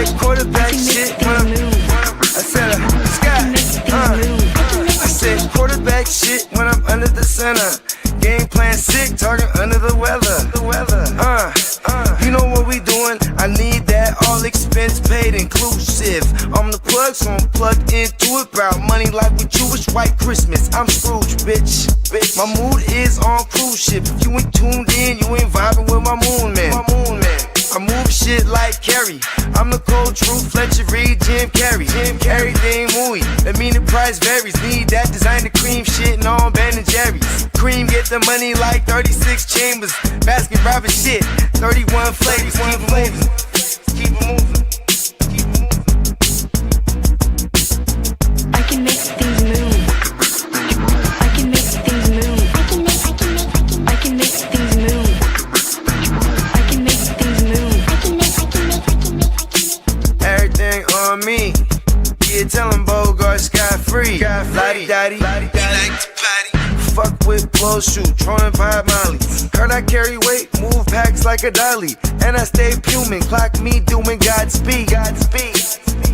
said quarterback shit when I said I said quarterback shit when I'm under the center. Game plan sick, talking under the weather. You know what we doing? I need that all expense paid inclusive. I'm the plug, so I'm plugged into it. About money like with Jewish white Christmas. I'm Scrooge, bitch. My mood is on cruise ship. If you ain't tuned in, you ain't vibing with my moon man. I move shit like Kerry. I'm the cold truth, Fletcher Reed, Jim Carrey. Everything movie, that mean the price varies. Need that designer cream shit and all Ben and Jerry's. Cream get the money like 36 chambers. Baskin Robbins shit, 31 flavors. Keep it moving, keep it moving. I can make things move. I can make things move. I can make things move. I can make things move. Everything on me. Yeah, tell him Bogart scot-free. Lottie-dottie. He like to potty. Fuck with blow shoot, throwing 5 Molly. Heard I carry weight, move packs like a dolly. And I stay fuming, clock me doing Godspeed.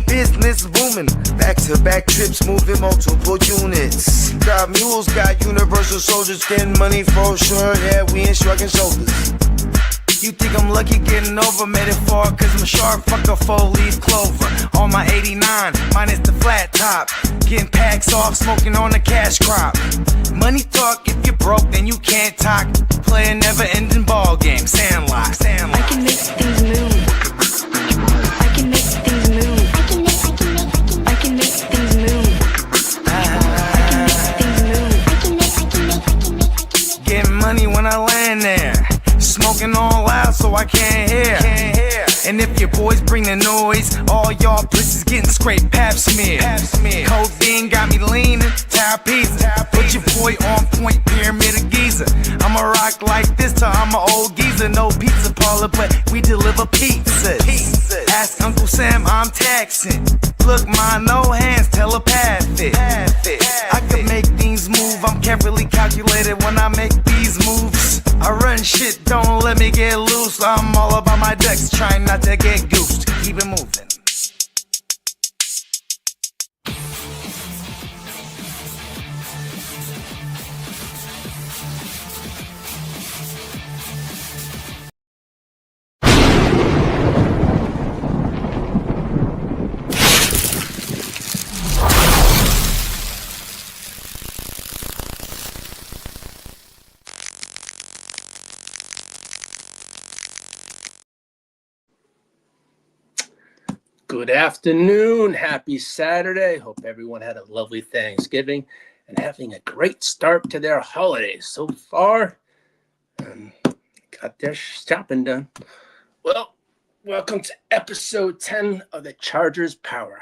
Business booming, back-to-back trips, moving multiple units. Got mules, got universal soldiers, getting money for sure. Yeah, we ain't shrugging shoulders. You think I'm lucky getting over, made it far, cause I'm sharp, fuck a 4-leaf clover. On my 89, minus the flat top. Getting packs off, smoking on the cash crop. Money talk, if you're broke, then you can't talk. Play a never-ending ball game, Sandlot. I can make things move. I can make things move. I can make things move. Getting money when I land there. Smoking all loud so I can't hear. And if your boys bring the noise, all y'all pussies getting scraped pap smear. Codeine got me leaning, pizza. Put your boy on point, pyramid of Giza. I'ma rock like this till I'm an old geezer. No pizza parlor, but we deliver pizzas. Ask Uncle Sam, I'm taxing. Look, ma, no hands, telepathic. I can make things move, I'm carefully calculated when I make these moves. I run shit, don't let me get loose. I'm all about my ducks, trying not to get goosed. Keep it moving. Good afternoon. Happy Saturday. Hope everyone had a lovely Thanksgiving and having a great start to their holidays so far. Got their shopping done. Well, welcome to episode 10 of the Chargers Power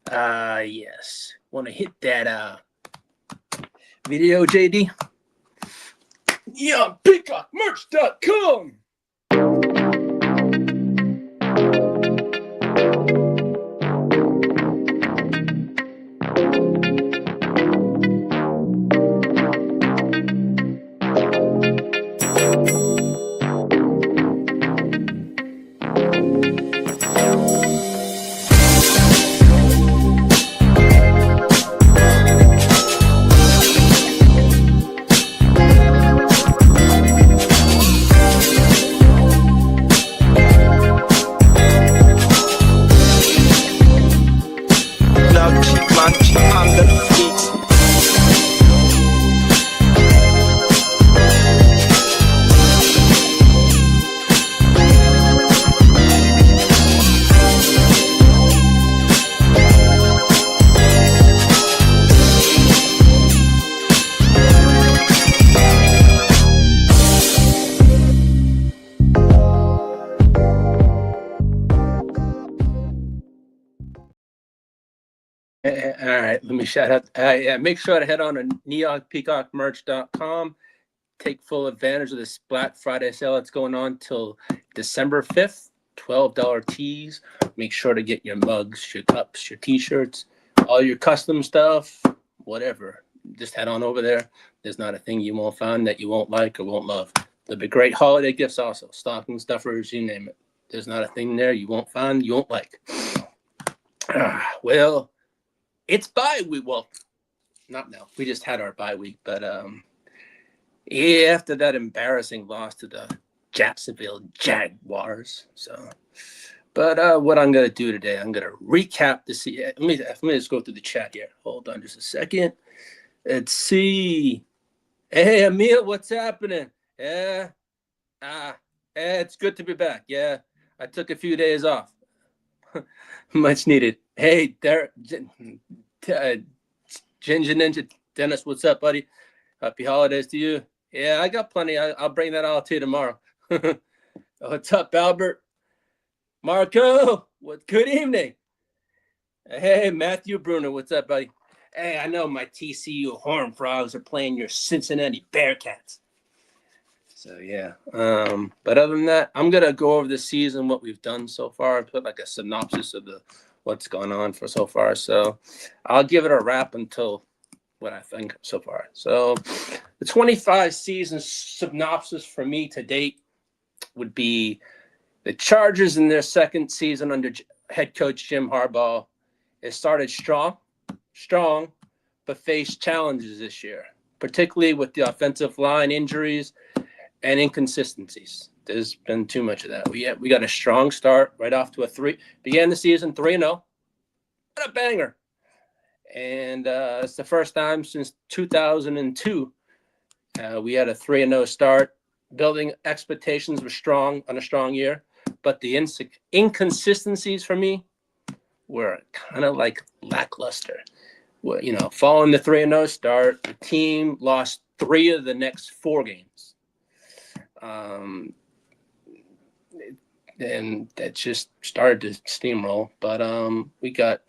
Hour. Yes. Want to hit that video, JD? Yeah, peacockmerch.com. All right, let me shout out. Make sure to head on to neonpeacockmerch.com. Take full advantage of this Black Friday sale that's going on till December 5th. $12 tees. Make sure to get your mugs, your cups, your t-shirts, all your custom stuff, whatever. Just head on over there. There's not a thing you won't find that you won't like or won't love. There'll be great holiday gifts also. Stocking stuffers, you name it. There's not a thing there you won't find, you won't like. Well, it's bye week. Well, not now. We just had our bye week, but yeah, after that embarrassing loss to the Jacksonville Jaguars. So, but what I'm gonna do today, I'm gonna recap the season. Let me just go through the chat here. Hold on just a second. Let's see. Hey, Emil, what's happening? Yeah. It's good to be back. Yeah, I took a few days off. Much needed. Hey, there, Ginger Ninja Dennis, what's up, buddy? Happy holidays to you. Yeah, I got plenty. I'll bring that all to you tomorrow. What's up, Albert? Marco, what? Good evening. Hey, Matthew Bruner, what's up, buddy? Hey, I know my TCU Horned Frogs are playing your Cincinnati Bearcats. So yeah, but other than that, I'm gonna go over the season, what we've done so far, and put like a synopsis of what's gone on for so far. So I'll give it a wrap until what I think so far. So the 25 season synopsis for me to date would be the Chargers in their second season under head coach Jim Harbaugh. It started strong, but faced challenges this year, particularly with the offensive line injuries and inconsistencies. There's been too much of that. We got a strong start right off to began the season 3-0. What a banger. And it's the first time since 2002 we had a 3-0 start. Building expectations were strong on a strong year, but the inconsistencies for me were kind of like lackluster. Well, following the 3-0 start, the team lost 3 of the next 4 games. And that just started to steamroll. But we got,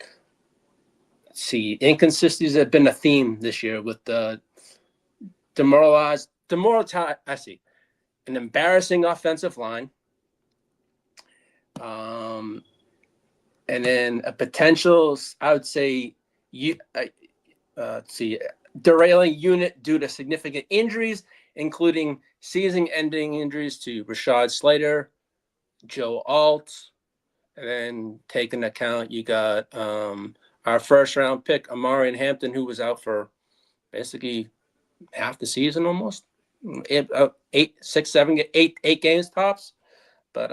inconsistencies have been a theme this year with the demoralized. I see an embarrassing offensive line, and then a potential, I would say, derailing unit due to significant injuries, including season-ending injuries to Rashad Slater, Joe Alt, and then take into account you got our first-round pick, Amarian Hampton, who was out for basically half the season almost, 8 games tops. But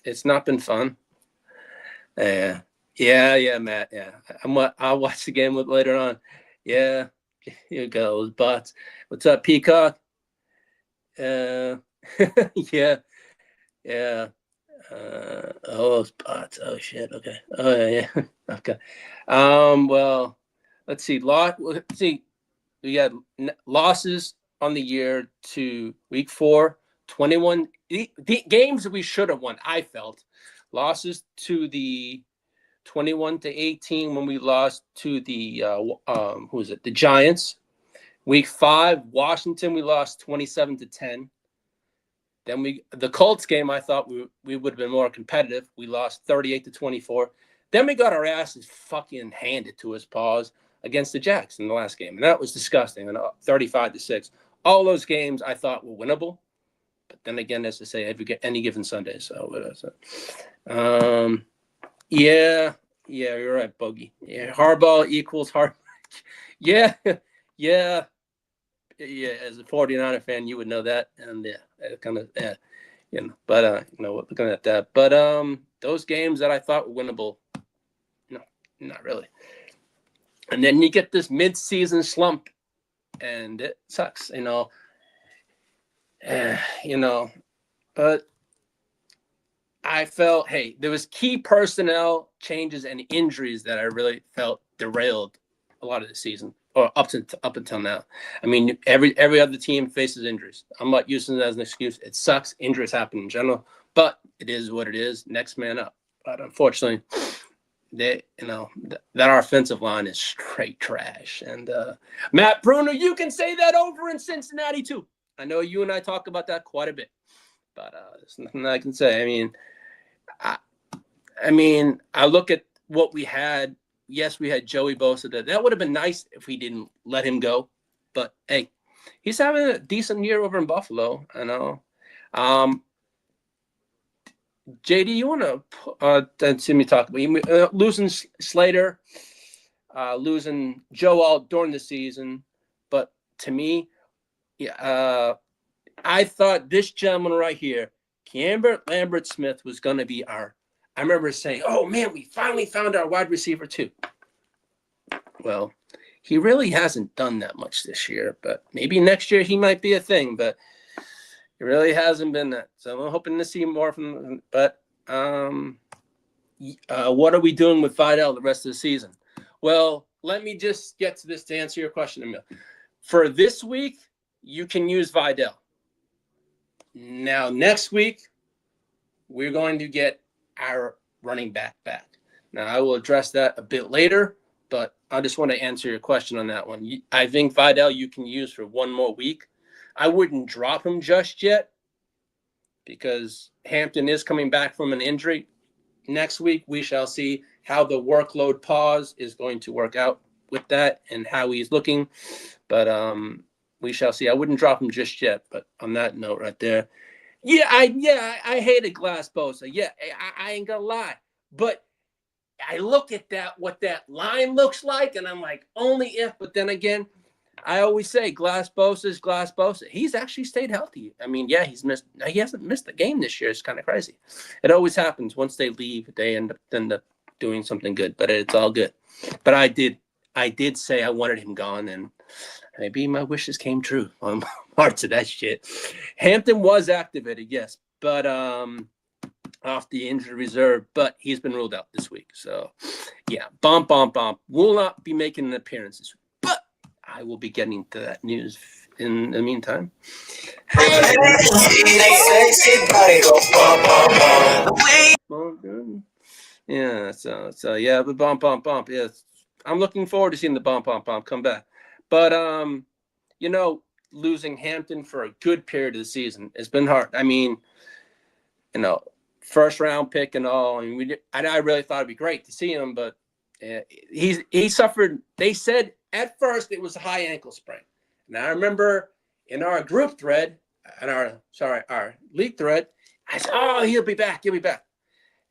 it's not been fun. Yeah, Matt. Yeah, I'll watch the game later on. Yeah, here goes Butts. What's up, Peacock? Yeah. Oh, Butts. Oh shit. Okay. Oh yeah. Okay. Well, let's see. We had losses on the year to week 4, 21 the games that we should have won. I felt losses to the 21-18 when we lost to the the Giants. Week 5, Washington, we lost 27-10. Then the Colts game, I thought we would have been more competitive. We lost 38-24. Then we got our asses fucking handed to us, pause, against the Jacks in the last game, and that was disgusting. And 35-6. All those games I thought were winnable, but then again, as I say, every any given Sunday. So what is it? Yeah, you're right, Bogey. Yeah, Harbaugh equals Harbaugh. Yeah. As a 49er fan, you would know that, and But looking at that, but those games that I thought were winnable, no, not really. And then you get this mid-season slump, and it sucks, But I felt, hey, there was key personnel changes and injuries that I really felt derailed a lot of the season, or up until now. I mean, every other team faces injuries. I'm not using it as an excuse. It sucks. Injuries happen in general, but it is what it is. Next man up. But unfortunately, that our offensive line is straight trash. And Matt Bruno, you can say that over in Cincinnati too. I know you and I talk about that quite a bit, but there's nothing I can say. I mean, I look at what we had. Yes, we had Joey Bosa. That would have been nice if we didn't let him go. But hey, he's having a decent year over in Buffalo. I know. JD, you want to see me talk about losing Slater, losing Joe Alt during the season, but to me, I thought this gentleman right here, Camber Lambert Smith, was going to be our. I remember saying, "Oh man, we finally found our wide receiver too." Well, he really hasn't done that much this year, but maybe next year he might be a thing. But it really hasn't been that. So I'm hoping to see more from him. But what are we doing with Vidal the rest of the season? Well, let me just get to this to answer your question, Emil. For this week, you can use Vidal. Now, next week, we're going to get our running back. Now, I will address that a bit later, but I just want to answer your question on that one. I think Vidal you can use for one more week. I wouldn't drop him just yet because Hampton is coming back from an injury. Next week, we shall see how the workload pause is going to work out with that and how he's looking. But we shall see. I wouldn't drop him just yet, but on that note right there, I hated Glass Bosa. Yeah, I ain't gonna lie, but I look at what that line looks like, and I'm like, only if. But then again, I always say Glass Bosa is Glass Bosa. He's actually stayed healthy. I mean, yeah, he hasn't missed a game this year. It's kind of crazy. It always happens. Once they leave, they end up doing something good, but it's all good. But I did say I wanted him gone, and maybe my wishes came true on parts of that shit. Hampton was activated, yes, but off the injured reserve, but he's been ruled out this week. So, yeah, bomb. Will not be making an appearance this week, but I will be getting to that news in the meantime. Yeah, so yeah, the bomb. Yes, I'm looking forward to seeing the bomb come back. But losing Hampton for a good period of the season, it's been hard. I mean, first round pick and all. I mean, I really thought it'd be great to see him, but he suffered. They said at first it was a high ankle sprain. Now I remember in our group thread, our league thread, I said, "Oh, he'll be back.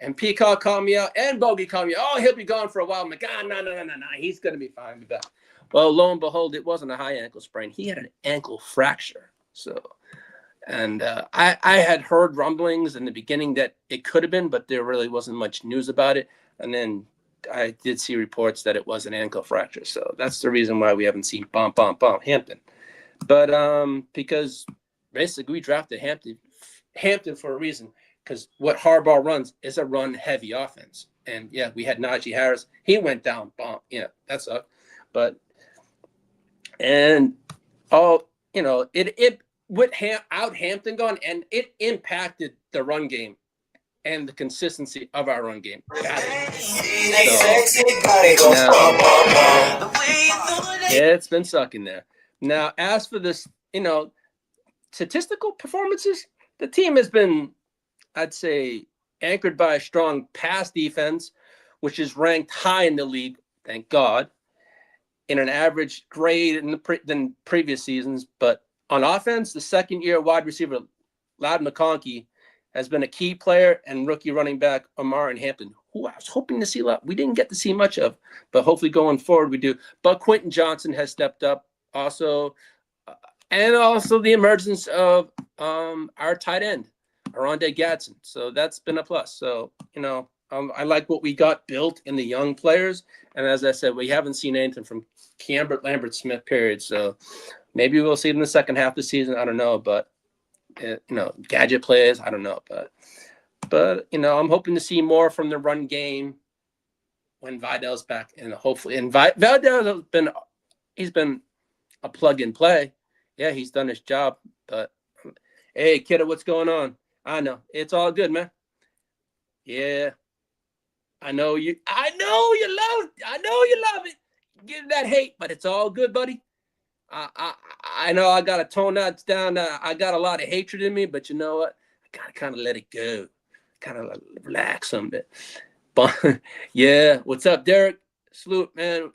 And Peacock called me out, and Bogey called me out. "Oh, he'll be gone for a while." I'm like, no. He's gonna be fine. He'll be back. Well, lo and behold, it wasn't a high ankle sprain. He had an ankle fracture. So, and I had heard rumblings in the beginning that it could have been, but there really wasn't much news about it. And then I did see reports that it was an ankle fracture. So that's the reason why we haven't seen bomb Hampton. But because basically we drafted Hampton for a reason, because what Harbaugh runs is a run-heavy offense. And yeah, we had Najee Harris. He went down, bomb. Yeah, that sucked. But it with Hampton gone, and it impacted the run game and the consistency of our run game. It's been sucking there. Now, as for this, statistical performances, the team has been, I'd say, anchored by a strong pass defense, which is ranked high in the league, thank God, in an average grade than previous seasons. But on offense, the second-year wide receiver, Ladd McConkey, has been a key player, and rookie running back Omar and Hampton, who I was hoping to see a lot. We didn't get to see much of, but hopefully going forward we do. But Quentin Johnson has stepped up also, and also the emergence of our tight end, Aronde Gadsden. So that's been a plus. So, I like what we got built in the young players. And as I said, we haven't seen anything from Camber Lambert Smith, period. So maybe we'll see it in the second half of the season. I don't know. But, gadget plays, I don't know. But I'm hoping to see more from the run game when Vidal's back. And hopefully, Vidal he's been a plug and play. Yeah, he's done his job. But, hey, kiddo, what's going on? I know. It's all good, man. Yeah. I know you love it. Give that hate, but it's all good, buddy. I know I gotta tone that down. I got a lot of hatred in me, but you know what? I gotta kind of let it go, kind of relax a bit. But yeah, what's up, Derek? Salute, man.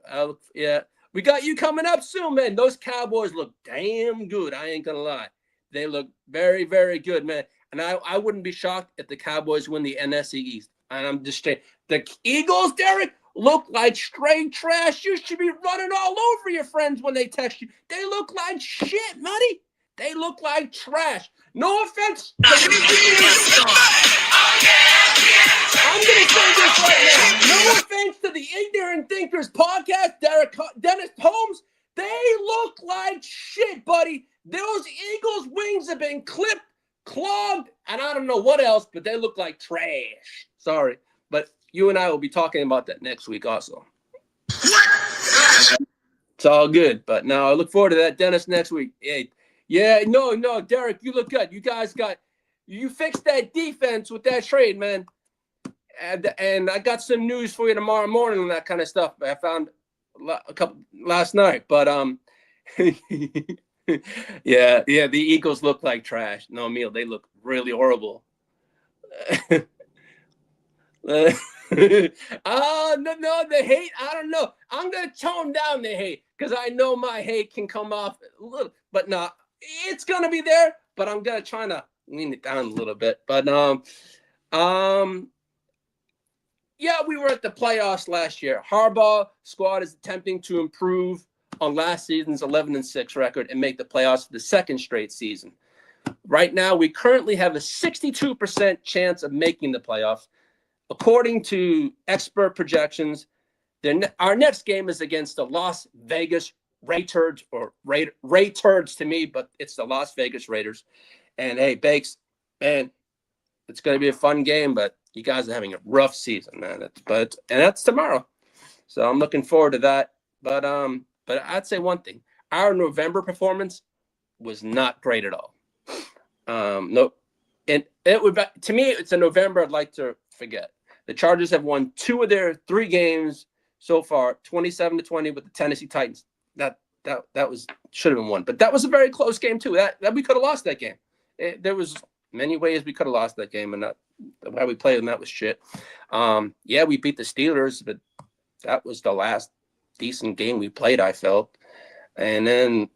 Yeah, we got you coming up soon, man. Those Cowboys look damn good. I ain't gonna lie, they look very, very good, man. and I wouldn't be shocked if the Cowboys win the NFC East. And I'm just saying, the Eagles, Derek, look like straight trash. You should be running all over your friends when they text you. They look like shit, buddy. They look like trash. No offense. I'm going to say this right now. No offense to the Ignorant Thinkers podcast, Dennis Holmes. They look like shit, buddy. Those Eagles' wings have been clipped, clogged, and I don't know what else, but they look like trash. Sorry, but you and I will be talking about that next week also. It's all good, but no, I look forward to that, Dennis, next week. Hey, no, Derek, you look good. You guys you fixed that defense with that trade, man. And I got some news for you tomorrow morning on that kind of stuff. I found a couple last night, but yeah, the Eagles look like trash. No, Emil, they look really horrible. No, the hate. I don't know. I'm gonna tone down the hate because I know my hate can come off a little, but no, it's gonna be there. But I'm gonna try to lean it down a little bit. But yeah, we were at the playoffs last year. Harbaugh squad is attempting to improve on last season's 11-6 record and make the playoffs for the second straight season. Right now, we currently have a 62% chance of making the playoffs. According to expert projections, our next game is against the Las Vegas Raiders, or Raiders to me, but it's the Las Vegas Raiders. And hey, Bakes, man, it's going to be a fun game, but you guys are having a rough season, man. And that's tomorrow, so I'm looking forward to that. But I'd say one thing: our November performance was not great at all. No, and it would, to me, it's a November I'd like to forget. The Chargers have won 2 of their 3 games so far, 27-20 with the Tennessee Titans. That was should have been won, but that was a very close game too. That we could have lost that game. There was many ways we could have lost that game, and the way we played, and that was shit. Yeah, we beat the Steelers, but that was the last decent game we played, I felt. And then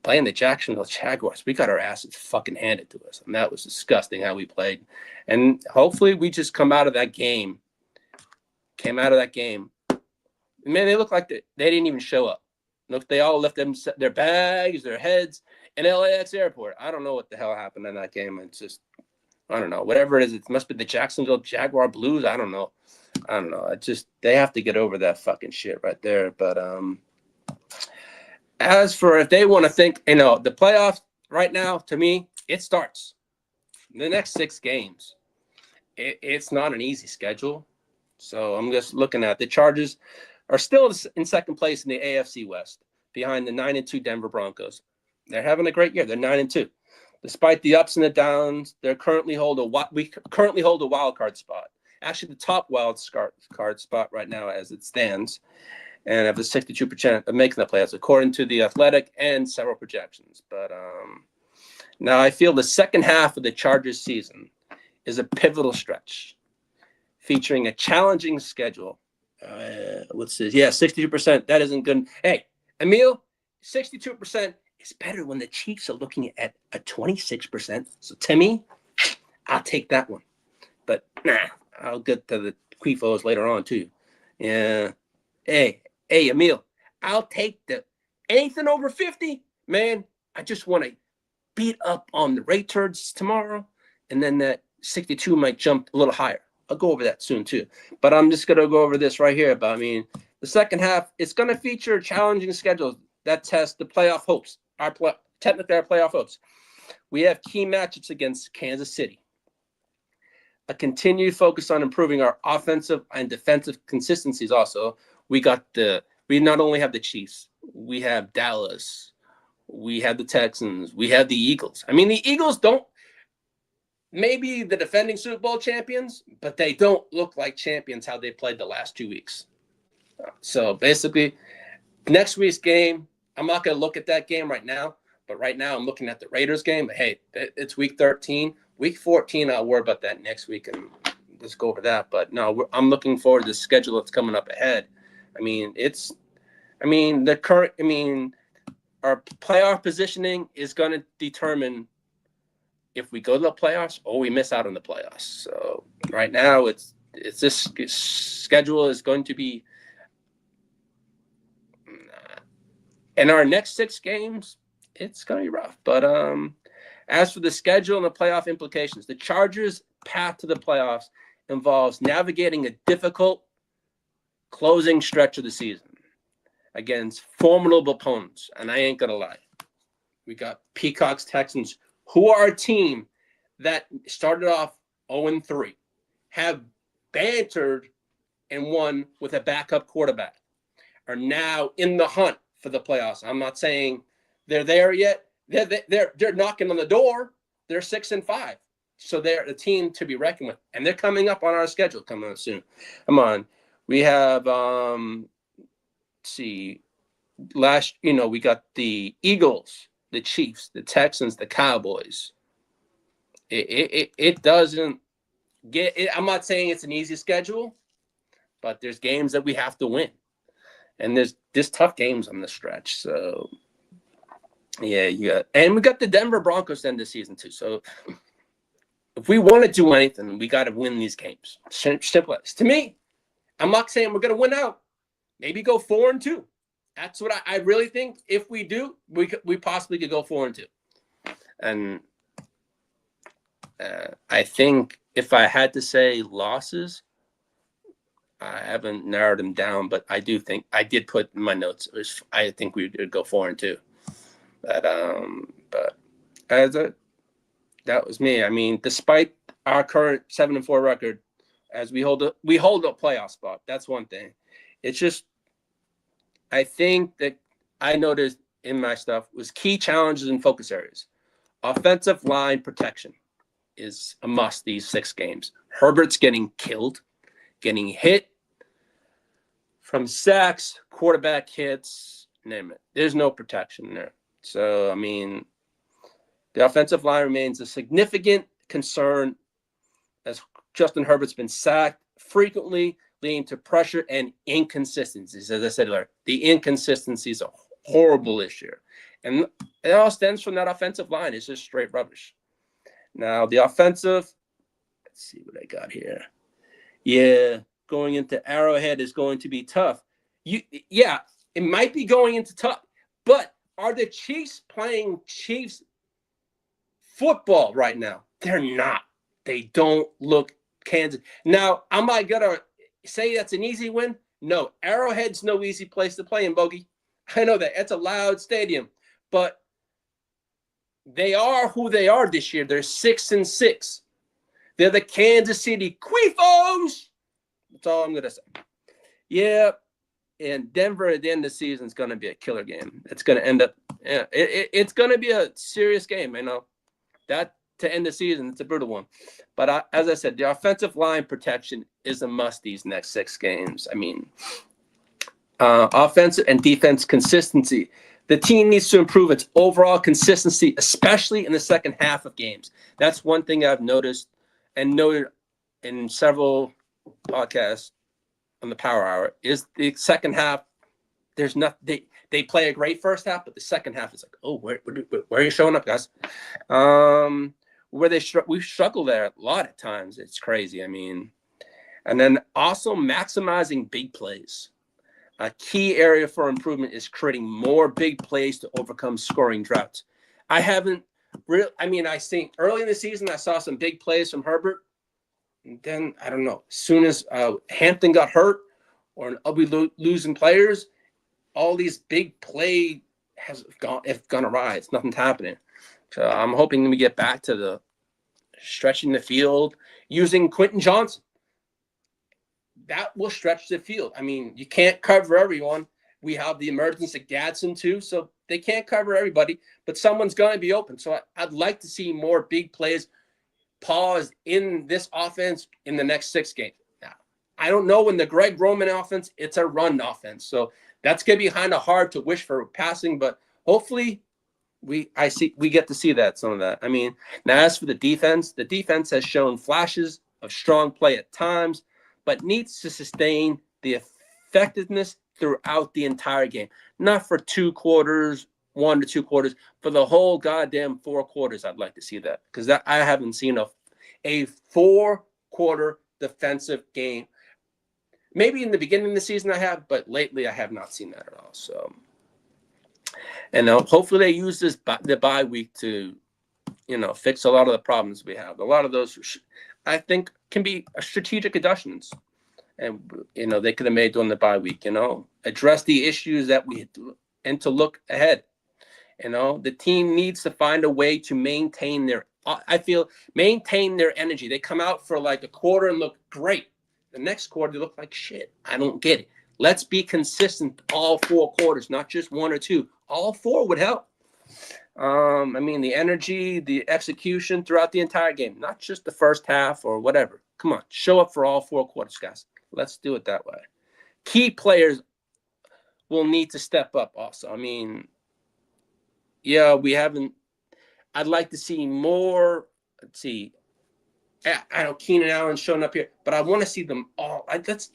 playing the Jacksonville Jaguars, we got our asses fucking handed to us, and that was disgusting how we played. And hopefully we just came out of that game. Man, they look like they didn't even show up. Look, they all left their bags, their heads in LAX airport. I don't know what the hell happened in that game. It's just, I don't know. Whatever it is, it must be the Jacksonville Jaguar Blues. I don't know. They have to get over that fucking shit right there. But as for if they want to think, the playoffs right now, to me, it starts. The next 6 games. It's not an easy schedule. So I'm just looking at the Chargers are still in second place in the AFC West, behind the 9-2 Denver Broncos. They're having a great year. They're 9-2. Despite the ups and the downs, we currently hold a wild card spot. Actually, the top wild card spot right now as it stands, and have a 62% of making the playoffs, according to the Athletic and several projections. But now I feel the second half of the Chargers season is a pivotal stretch, featuring a challenging schedule. What's this? Yeah, 62%. That isn't good. Hey, Emil, 62% is better when the Chiefs are looking at a 26%. So to me, I'll take that one. But I'll get to the Quifos later on too. Yeah. Hey, Emil, I'll take anything over 50. Man, I just want to beat up on the Raiders tomorrow, and then that 62 might jump a little higher. I'll go over that soon too. But I'm just going to go over this right here. But the second half, it's going to feature challenging schedules that test the playoff hopes, technically our playoff hopes. We have key matchups against Kansas City. A continued focus on improving our offensive and defensive consistencies also. We not only have the Chiefs, we have Dallas, we have the Texans, we have the Eagles. The Eagles maybe the defending Super Bowl champions, but they don't look like champions how they played the last 2 weeks. So basically, next week's game, I'm not going to look at that game right now, but right now I'm looking at the Raiders game. But hey, it's week 13. Week 14, I'll worry about that next week and just go over that. But no, I'm looking forward to the schedule that's coming up ahead. Our playoff positioning is going to determine if we go to the playoffs or we miss out on the playoffs. So right now, it's this schedule is going to be in our next 6 games. It's going to be rough. But as for the schedule and the playoff implications, the Chargers' path to the playoffs involves navigating a difficult closing stretch of the season against formidable opponents. And I ain't going to lie. We got Peacocks, Texans, who are a team that started off 0-3, have bantered and won with a backup quarterback, are now in the hunt for the playoffs. I'm not saying they're there yet. They're knocking on the door. They're 6-5. So they're a team to be reckoned with. And they're coming up on our schedule coming up soon. Come on. We have let's see. We got the Eagles, the Chiefs, the Texans, the Cowboys. It doesn't get it. I'm not saying it's an easy schedule, but there's games that we have to win. And there's tough games on the stretch. So yeah, and we got the Denver Broncos end the season too. So if we want to do anything, we got to win these games. Simple as. To me, I'm not saying we're going to win out. Maybe go 4-2. That's what I really think. If we do, we possibly could go 4-2. And I think if I had to say losses, I haven't narrowed them down, but I do think I did put in my notes. I think we would go 4-2. But that was me. I mean, despite our current 7-4 record, as we hold a playoff spot. That's one thing. It's just, I think that I noticed in my stuff was key challenges and focus areas. Offensive line protection is a must these 6 games. Herbert's getting killed, getting hit from sacks, quarterback hits, name it. There's no protection there. So, I mean, the offensive line remains a significant concern as Justin Herbert's been sacked frequently, leading to pressure and inconsistencies. As I said earlier, the inconsistencies are horrible this year. And it all stems from that offensive line. It's just straight rubbish. Now, the offensive, let's see what I got here. Yeah, going into Arrowhead is going to be tough. Yeah, it might be going into tough, but are the Chiefs playing Chiefs football right now? They're not. They don't look Kansas. Now, am I going to say that's an easy win? No. Arrowhead's no easy place to play in, Bogey. I know that. It's a loud stadium. But they are who they are this year. They're 6-6. They're the Kansas City Queefos. That's all I'm going to say. Yeah. And Denver at the end of the season is going to be a killer game. It's going to end up, it's going to be a serious game. That to end the season, it's a brutal one. But as I said, the offensive line protection is a must these next 6 games. I mean, offensive and defense consistency. The team needs to improve its overall consistency, especially in the second half of games. That's one thing I've noticed and noted in several podcasts on the Power Hour is the second half. There's nothing. They play a great first half, but the second half is like, oh, where are you showing up, guys? We struggle there a lot at times. It's crazy. I mean, and then also maximizing big plays. A key area for improvement is creating more big plays to overcome scoring droughts. I think early in the season, I saw some big plays from Herbert. And then, I don't know, as soon as Hampton got hurt or we losing players, all these big play have gone awry. It's nothing's happening. So I'm hoping we get back to the stretching the field using Quentin Johnson. That will stretch the field. I mean, you can't cover everyone. We have the emergence of Gadsden too, so they can't cover everybody, but someone's going to be open. So I'd like to see more big plays paused in this offense in the next 6 games. Now, I don't know when the Greg Roman offense, it's a run offense. So that's going to be kind of hard to wish for passing, but hopefully we get to see some of that. I mean, now as for the defense has shown flashes of strong play at times, but needs to sustain the effectiveness throughout the entire game. Not for 2 quarters 1 to 2 quarters. For the whole goddamn 4 quarters, I'd like to see that, because I haven't seen a 4-quarter defensive game. Maybe in the beginning of the season I have, but lately I have not seen that at all. So, and hopefully they use the bye week to, fix a lot of the problems we have. A lot of those, I think, can be strategic additions, and they could have made during the bye week. Address the issues that and to look ahead. The team needs to find a way to maintain their energy. They come out for like a quarter and look great. The next quarter, they look like shit. I don't get it. Let's be consistent all 4 quarters, not just 1 or 2. All 4 would help. The energy, the execution throughout the entire game, not just the first half or whatever. Come on, show up for all 4 quarters, guys. Let's do it that way. Key players will need to step up also. We haven't. I'd like to see more. Let's see. I know Keenan Allen's showing up here, but I want to see them all. Let's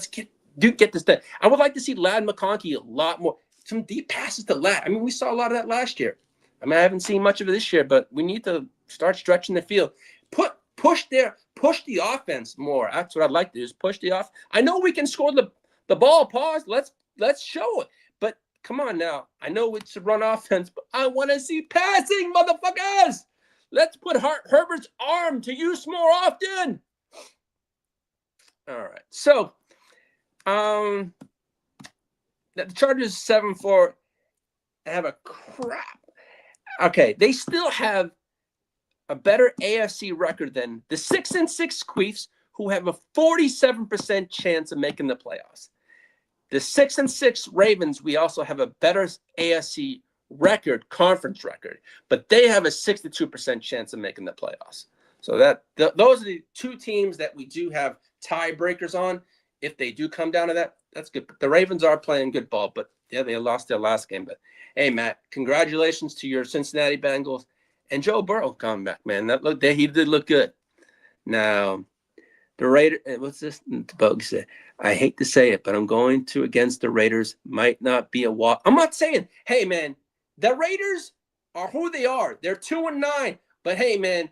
get this done. I would like to see Ladd McConkey a lot more. Some deep passes to Ladd. We saw a lot of that last year. I haven't seen much of it this year, but we need to start stretching the field. Push the offense more. That's what I'd like to do, is push the off. I know we can score the ball. Pause. Let's show it. But come on now. I know it's a run offense, but I want to see passing, motherfuckers. Let's put Herbert's arm to use more often. All right. So, the Chargers 7-4 have a crap. Okay, they still have a better AFC record than the 6-6 Queefs, who have a 47% chance of making the playoffs. The 6-6 Ravens, we also have a better AFC conference record, but they have a 62% chance of making the playoffs. So those are the 2 teams that we do have tiebreakers on. If they do come down to that, that's good. But the Ravens are playing good ball, but yeah, they lost their last game. But hey, Matt, congratulations to your Cincinnati Bengals and Joe Burrow coming back, man. He did look good. Now, the Raiders, what's this? Bug said, I hate to say it, but I'm going to against the Raiders. Might not be a walk. I'm not saying, hey, man, the Raiders are who they are. They're 2-9. But hey, man,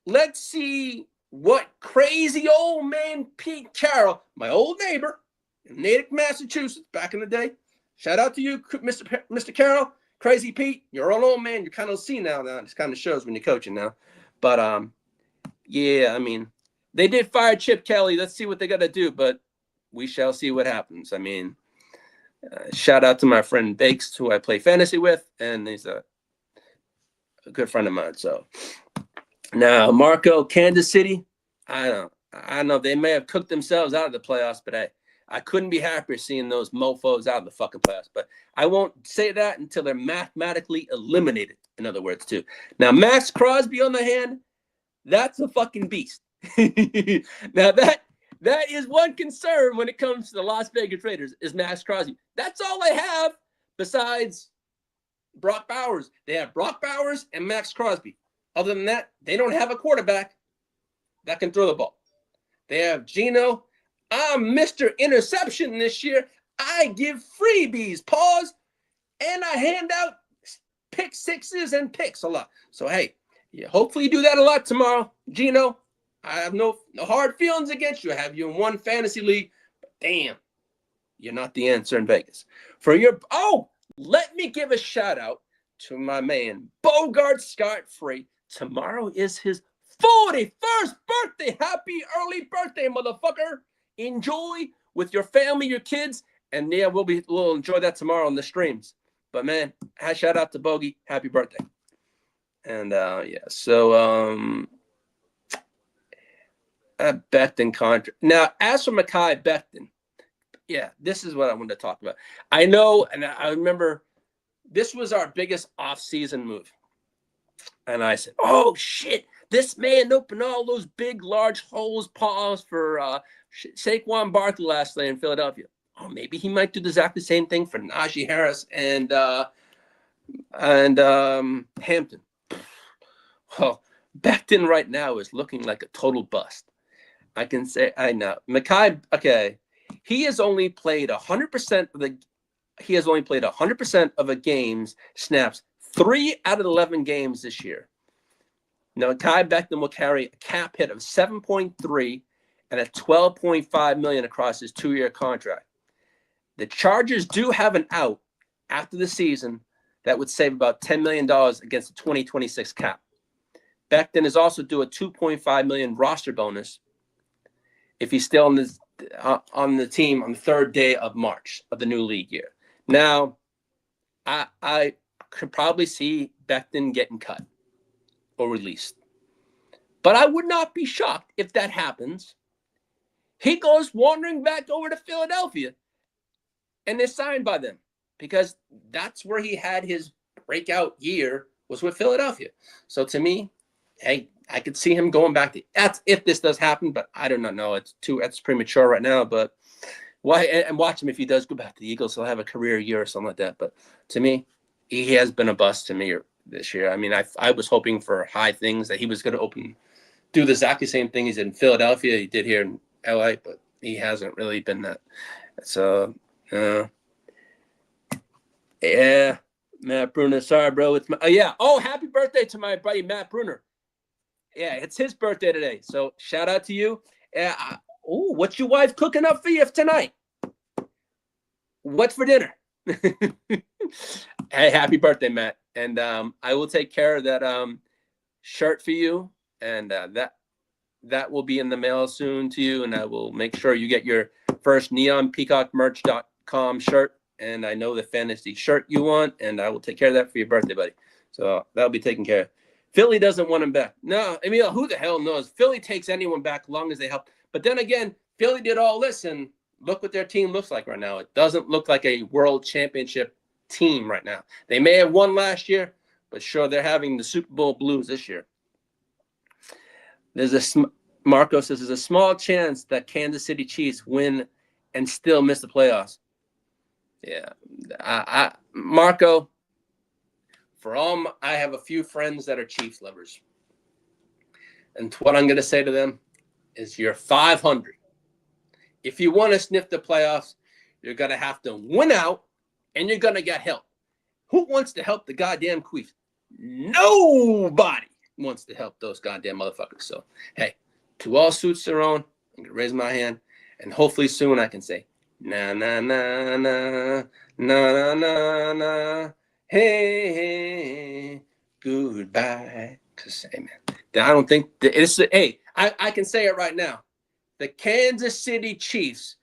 let's see what crazy old man Pete Carroll, my old neighbor in Natick, Massachusetts, back in the day. Shout out to you, Mr. Carroll. Crazy Pete, you're an old man. You're kind of senile now. It kind of shows when you're coaching now. But, yeah, they did fire Chip Kelly. Let's see what they got to do. But we shall see what happens. Shout out to my friend Bakes, who I play fantasy with, and he's a good friend of mine. So now, Marco, Kansas City, I know they may have cooked themselves out of the playoffs, but hey, I couldn't be happier seeing those mofos out of the fucking playoffs. But I won't say that until they're mathematically eliminated, in other words, too. Now, Max Crosby, on the hand, that's a fucking beast. Now, that is one concern when it comes to the Las Vegas Raiders, is Max Crosby. That's all they have besides Brock Bowers. They have Brock Bowers and Max Crosby. Other than that, they don't have a quarterback that can throw the ball. They have Geno. I'm Mr. Interception this year. I give freebies, pause, and I hand out pick sixes and picks a lot. So, hey, hopefully you do that a lot tomorrow, Geno. I have no hard feelings against you. I have you in one fantasy league, but damn, you're not the answer in Vegas. Let me give a shout out to my man, Bogart Scott Free. Tomorrow is his 41st birthday. Happy early birthday, motherfucker. Enjoy with your family, your kids, and yeah, we'll enjoy that tomorrow on the streams. But man, shout out to Bogey. Happy birthday. And so Becton contract. Now, as for Mekhi Becton, yeah, this is what I wanted to talk about. I know, and I remember this was our biggest off-season move. And I said, oh, shit, this man opened all those big, large holes, paws for Saquon Barkley last night in Philadelphia. Oh, maybe he might do exactly the same thing for Najee Harris and Hampton. Well, Becton right now is looking like a total bust. I can say, I know. Mekhi, okay, he has only played 100% of the he has only played 100% of a game's snaps 3 out of 11 games this year. Now, Kai Beckham will carry a cap hit of 7.3 and a 12.5 million across his 2-year contract. The Chargers do have an out after the season that would save about $10 million against the 2026 cap. Becton is also due a $2.5 million roster bonus if he's still on the team on the 3rd day of March of the new league year. Now, I could probably see Becton getting cut or released. But I would not be shocked if that happens. He goes wandering back over to Philadelphia and is signed by them because that's where he had his breakout year was with Philadelphia. So to me, hey, I could see him going back to that's if this does happen, but I do not know. It's premature right now. But why? And watch him if he does go back to the Eagles. He'll have a career year or something like that. But to me, he has been a bust to me this year. I mean, I was hoping for high things that he was going to do the exactly same thing he's in Philadelphia. He did here in LA, but he hasn't really been that. So, yeah, Matt Bruner. Sorry, bro. It's my happy birthday to my buddy Matt Bruner. Yeah, it's his birthday today. So shout out to you. What's your wife cooking up for you tonight? What's for dinner? Hey, happy birthday, Matt. And I will take care of that shirt for you. And that will be in the mail soon to you. And I will make sure you get your first neonpeacockmerch.com shirt. And I know the fantasy shirt you want. And I will take care of that for your birthday, buddy. So that'll be taken care of. Philly doesn't want him back. No, I mean, who the hell knows? Philly takes anyone back as long as they help. But then again, Philly did all this, and look what their team looks like right now. It doesn't look like a world championship team right now. They may have won last year, but sure, they're having the Super Bowl blues this year. Marco says, there's a small chance that Kansas City Chiefs win and still miss the playoffs. Yeah. Marco, I have a few friends that are Chiefs lovers. And what I'm going to say to them is you're 500. If you want to sniff the playoffs, you're going to have to win out and you're going to get help. Who wants to help the goddamn Chiefs? Nobody wants to help those goddamn motherfuckers. So, hey, to all suits their own. I'm going to raise my hand. And hopefully soon I can say, na, na, na, na, na, na, na, na. Hey, goodbye. Because, hey, man, I don't think I can say it right now. The Kansas City Chiefs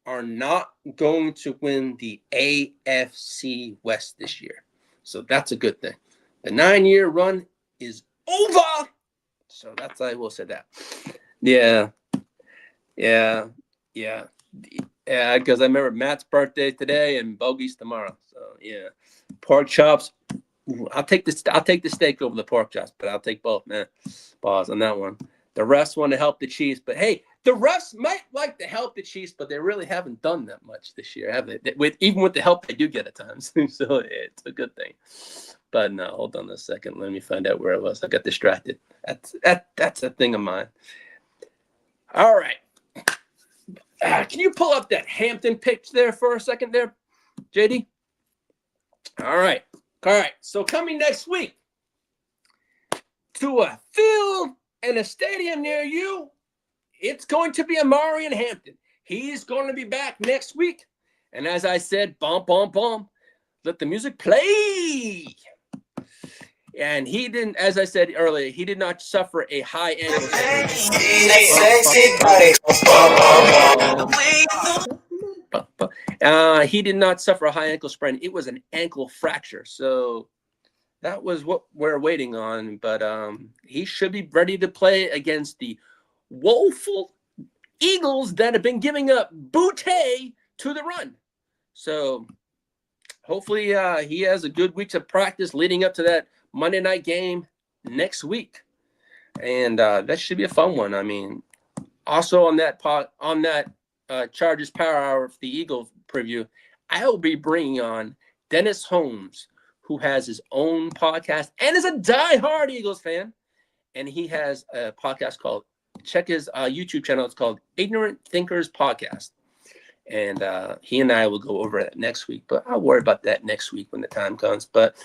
are not going to win the AFC West this year. So that's a good thing. The 9-year run is over. So I will say that. Yeah. Because I remember Matt's birthday today and Bogey's tomorrow. So, yeah. Pork chops. I'll take the steak over the pork chops, but I'll take both, man. Pause on that one. The refs want to help the Chiefs, but hey, the refs might like to help the Chiefs, but they really haven't done that much this year, have they? Even with the help they do get at times. So it's a good thing. But no, hold on a second. Let me find out where I was. I got distracted. That's a thing of mine. All right. Can you pull up that Hampton pitch there for a second there, JD? All right. So coming next week to a field and a stadium near you, it's going to be Amari in Hampton. He's going to be back next week. And as I said, bum, bum, bum, let the music play. And he didn't, as I said earlier, he did not suffer a high ankle sprain. He did not suffer a high ankle sprain. It was an ankle fracture. So that was what we're waiting on. But he should be ready to play against the woeful Eagles that have been giving up booty to the run. So hopefully he has a good week of practice leading up to that Monday night game next week. And that should be a fun one. I mean, also on that Chargers Power Hour for the Eagles preview, I will be bringing on Dennis Holmes, who has his own podcast and is a diehard Eagles fan. And he has a podcast called, check his YouTube channel. It's called Ignorant Thinkers Podcast. And he and I will go over it next week, but I'll worry about that next week when the time comes. But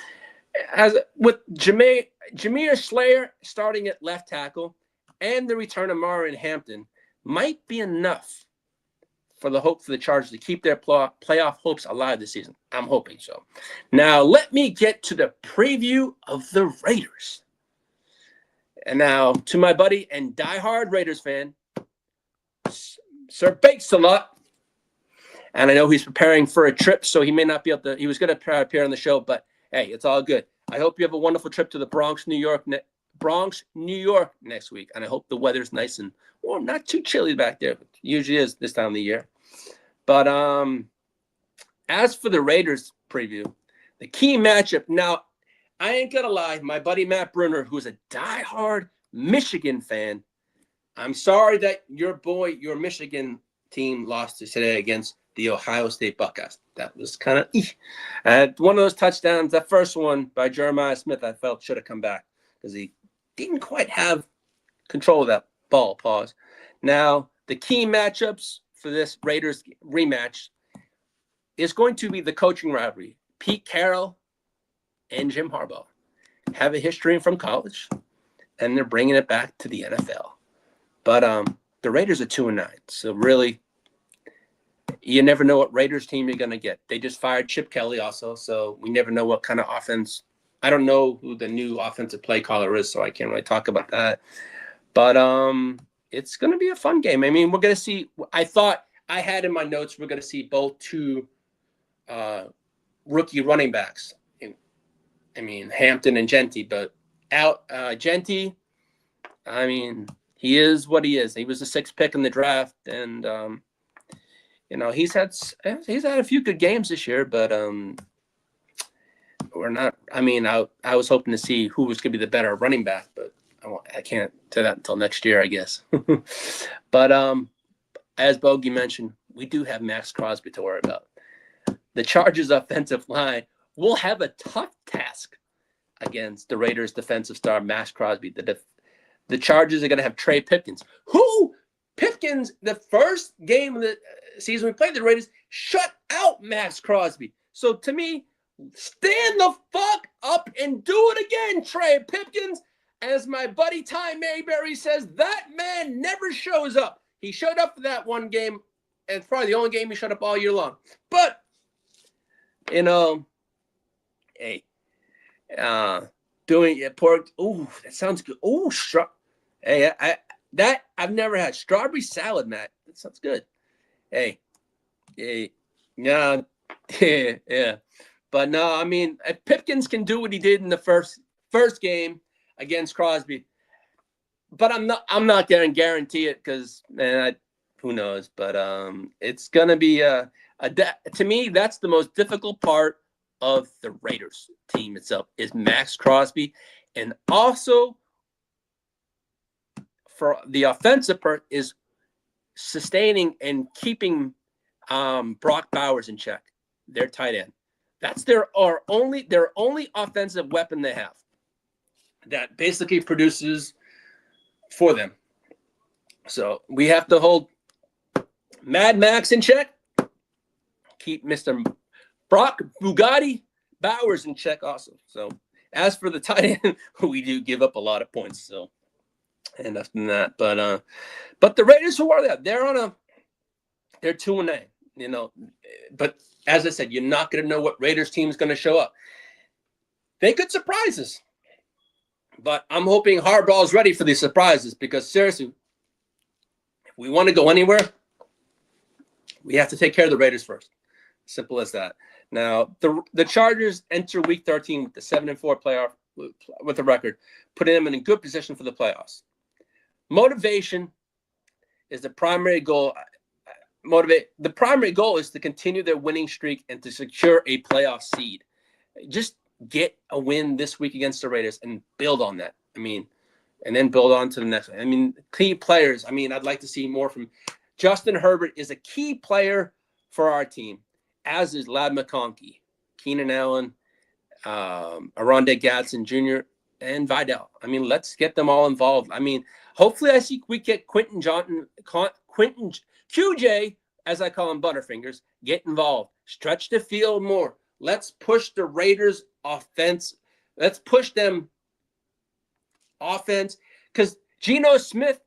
as with Jameer Slayer starting at left tackle and the return of Marion Hampton might be enough for the Chargers to keep their playoff hopes alive this season. I'm hoping so. Now, let me get to the preview of the Raiders. And now, to my buddy and diehard Raiders fan, Sir Bakes a lot. And I know he's preparing for a trip, so he may not be able to. He was going to appear on the show, but hey, it's all good. I hope you have a wonderful trip to the Bronx, New York next week. And I hope the weather's nice and warm, not too chilly back there. It usually is this time of the year. But as for the Raiders preview, the key matchup. Now, I ain't going to lie. My buddy Matt Brunner, who's a diehard Michigan fan, I'm sorry that your Michigan team lost today against the Ohio State Buckeyes. That was kind of one of those touchdowns. That first one by Jeremiah Smith, I felt should have come back because he didn't quite have control of that ball. Pause. Now, the key matchups for this Raiders rematch is going to be the coaching rivalry. Pete Carroll and Jim Harbaugh have a history from college, and they're bringing it back to the NFL. But the Raiders are 2-9, so really, you never know what Raiders team you're going to get. They just fired Chip Kelly also, so we never know what kind of offense. I don't know who the new offensive play caller is, so I can't really talk about that. But it's going to be a fun game. I mean, we're going to see – I thought I had in my notes we're going to see both two rookie running backs. I mean, Hampton and Genty, but Genty, I mean, he is what he is. He was the 6th pick in the draft, and he's had a few good games this year, but we're not. I mean, I was hoping to see who was going to be the better running back, but I can't say that until next year, I guess. But as Bogey mentioned, we do have Max Crosby to worry about. The Chargers' offensive line will have a tough task against the Raiders' defensive star, Max Crosby. The Chargers are going to have Trey Pipkins. Pipkins, the first game of the season we played the Raiders, shut out Max Crosby. So to me, stand the fuck up and do it again, Trey Pipkins. As my buddy Ty Mayberry says, that man never shows up. He showed up for that one game, and it's probably the only game he showed up all year long. But, hey, doing it pork. Ooh, that sounds good. Ooh, hey, I've never had strawberry salad, Matt. That sounds good. Hey, yeah. But no, I mean, if Pipkins can do what he did in the first game against Crosby, but I'm not going to guarantee it because, man, who knows? But it's going to be to me, that's the most difficult part of the Raiders team itself is Max Crosby, and also for the offensive part is sustaining and keeping Brock Bowers in check, their tight end. That's their only offensive weapon they have that basically produces for them. So we have to hold Mad Max in check, keep Mr. Brock Bugatti Bowers in check also. So as for the tight end, we do give up a lot of points. So enough than that. But the Raiders, who are they? They're 2-9. But as I said, you're not going to know what Raiders team is going to show up. They could surprise us. But I'm hoping Harbaugh is ready for these surprises because seriously, if we want to go anywhere, we have to take care of the Raiders first. Simple as that. Now, the Chargers enter Week 13 with the 7-4 playoff with a record, putting them in a good position for the playoffs. Motivation is the primary goal. The primary goal is to continue their winning streak and to secure a playoff seed. Just get a win this week against the Raiders and build on that. I mean, and then build on to the next one. I mean, key players. I mean, I'd like to see more from Justin Herbert is a key player for our team, as is Ladd McConkey, Keenan Allen, Aronde Gadsden Jr., and Vidal. I mean, let's get them all involved. I mean, hopefully we get QJ as I call them, Butterfingers, get involved. Stretch the field more. Let's push the Raiders offense. Let's push them offense. Because Geno Smith,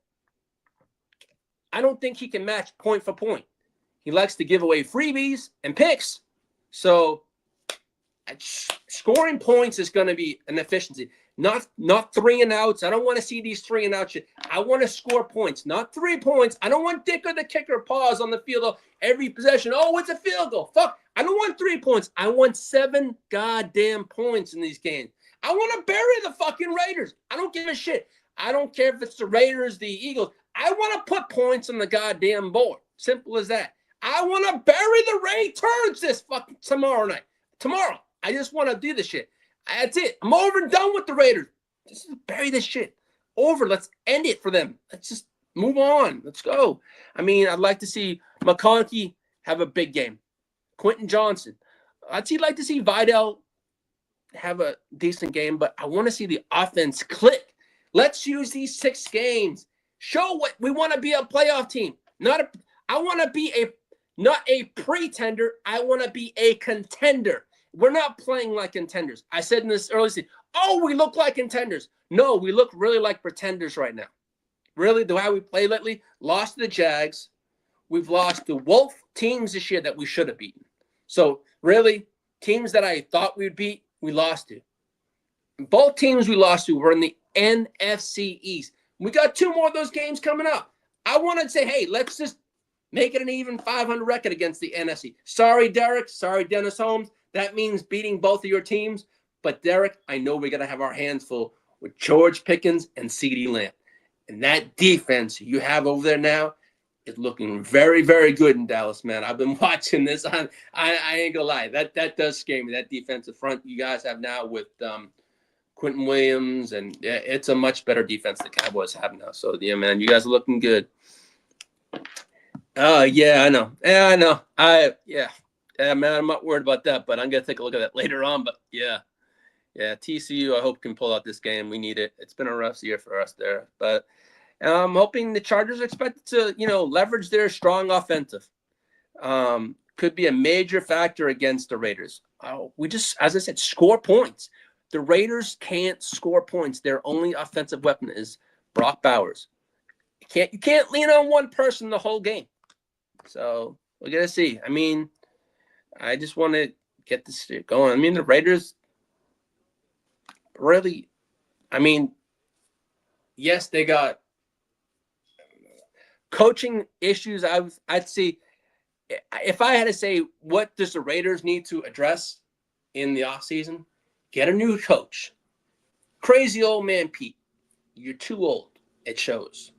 I don't think he can match point for point. He likes to give away freebies and picks. So scoring points is going to be an efficiency. Not 3 and outs. I don't want to see these 3 and out shit. I want to score points, not 3 points. I don't want Dick or the kicker pause on the field every possession. Oh, it's a field goal. Fuck. I don't want 3 points. I want 7 goddamn points in these games. I want to bury the fucking Raiders. I don't give a shit. I don't care if it's the Raiders, the Eagles. I want to put points on the goddamn board. Simple as that. I want to bury the Raiders this fucking tomorrow night. Tomorrow. I just want to do this shit. That's it. I'm over and done with the Raiders. Just bury this shit. Over. Let's end it for them. Let's just move on. Let's go. I mean, I'd like to see McConkey have a big game. Quentin Johnson. I'd like to see Vidal have a decent game, but I want to see the offense click. Let's use these 6 games. Show what we want to be a playoff team. I want to be not a pretender. I want to be a contender. We're not playing like contenders. I said in this early season, oh, we look like contenders. No, we look really like pretenders right now. Really, the way we play lately, lost to the Jags. We've lost to Wolf teams this year that we should have beaten. So really, teams that I thought we would beat, we lost to. Both teams we lost to were in the NFC East. We got 2 more of those games coming up. I want to say, hey, let's just make it an even 500 record against the NFC. Sorry, Derek. Sorry, Dennis Holmes. That means beating both of your teams. But, Derek, I know we're going to have our hands full with George Pickens and CeeDee Lamb. And that defense you have over there now is looking very, very good in Dallas, man. I've been watching this. I ain't going to lie. That does scare me, that defensive front you guys have now with Quentin Williams. And yeah, it's a much better defense the Cowboys have now. So, yeah, man, you guys are looking good. Yeah, I know. Yeah, I know. Yeah, man, I'm not worried about that, but I'm going to take a look at that later on. But, yeah, TCU, I hope, can pull out this game. We need it. It's been a rough year for us there. But I'm hoping the Chargers are expected to, leverage their strong offensive. Could be a major factor against the Raiders. We just, as I said, score points. The Raiders can't score points. Their only offensive weapon is Brock Bowers. You can't lean on one person the whole game. So we're going to see. I mean, I just want to get this shit going. I mean, the Raiders really, yes, they got coaching issues. I'd see, if I had to say what does the Raiders need to address in the offseason, get a new coach. Crazy old man Pete. You're too old. It shows.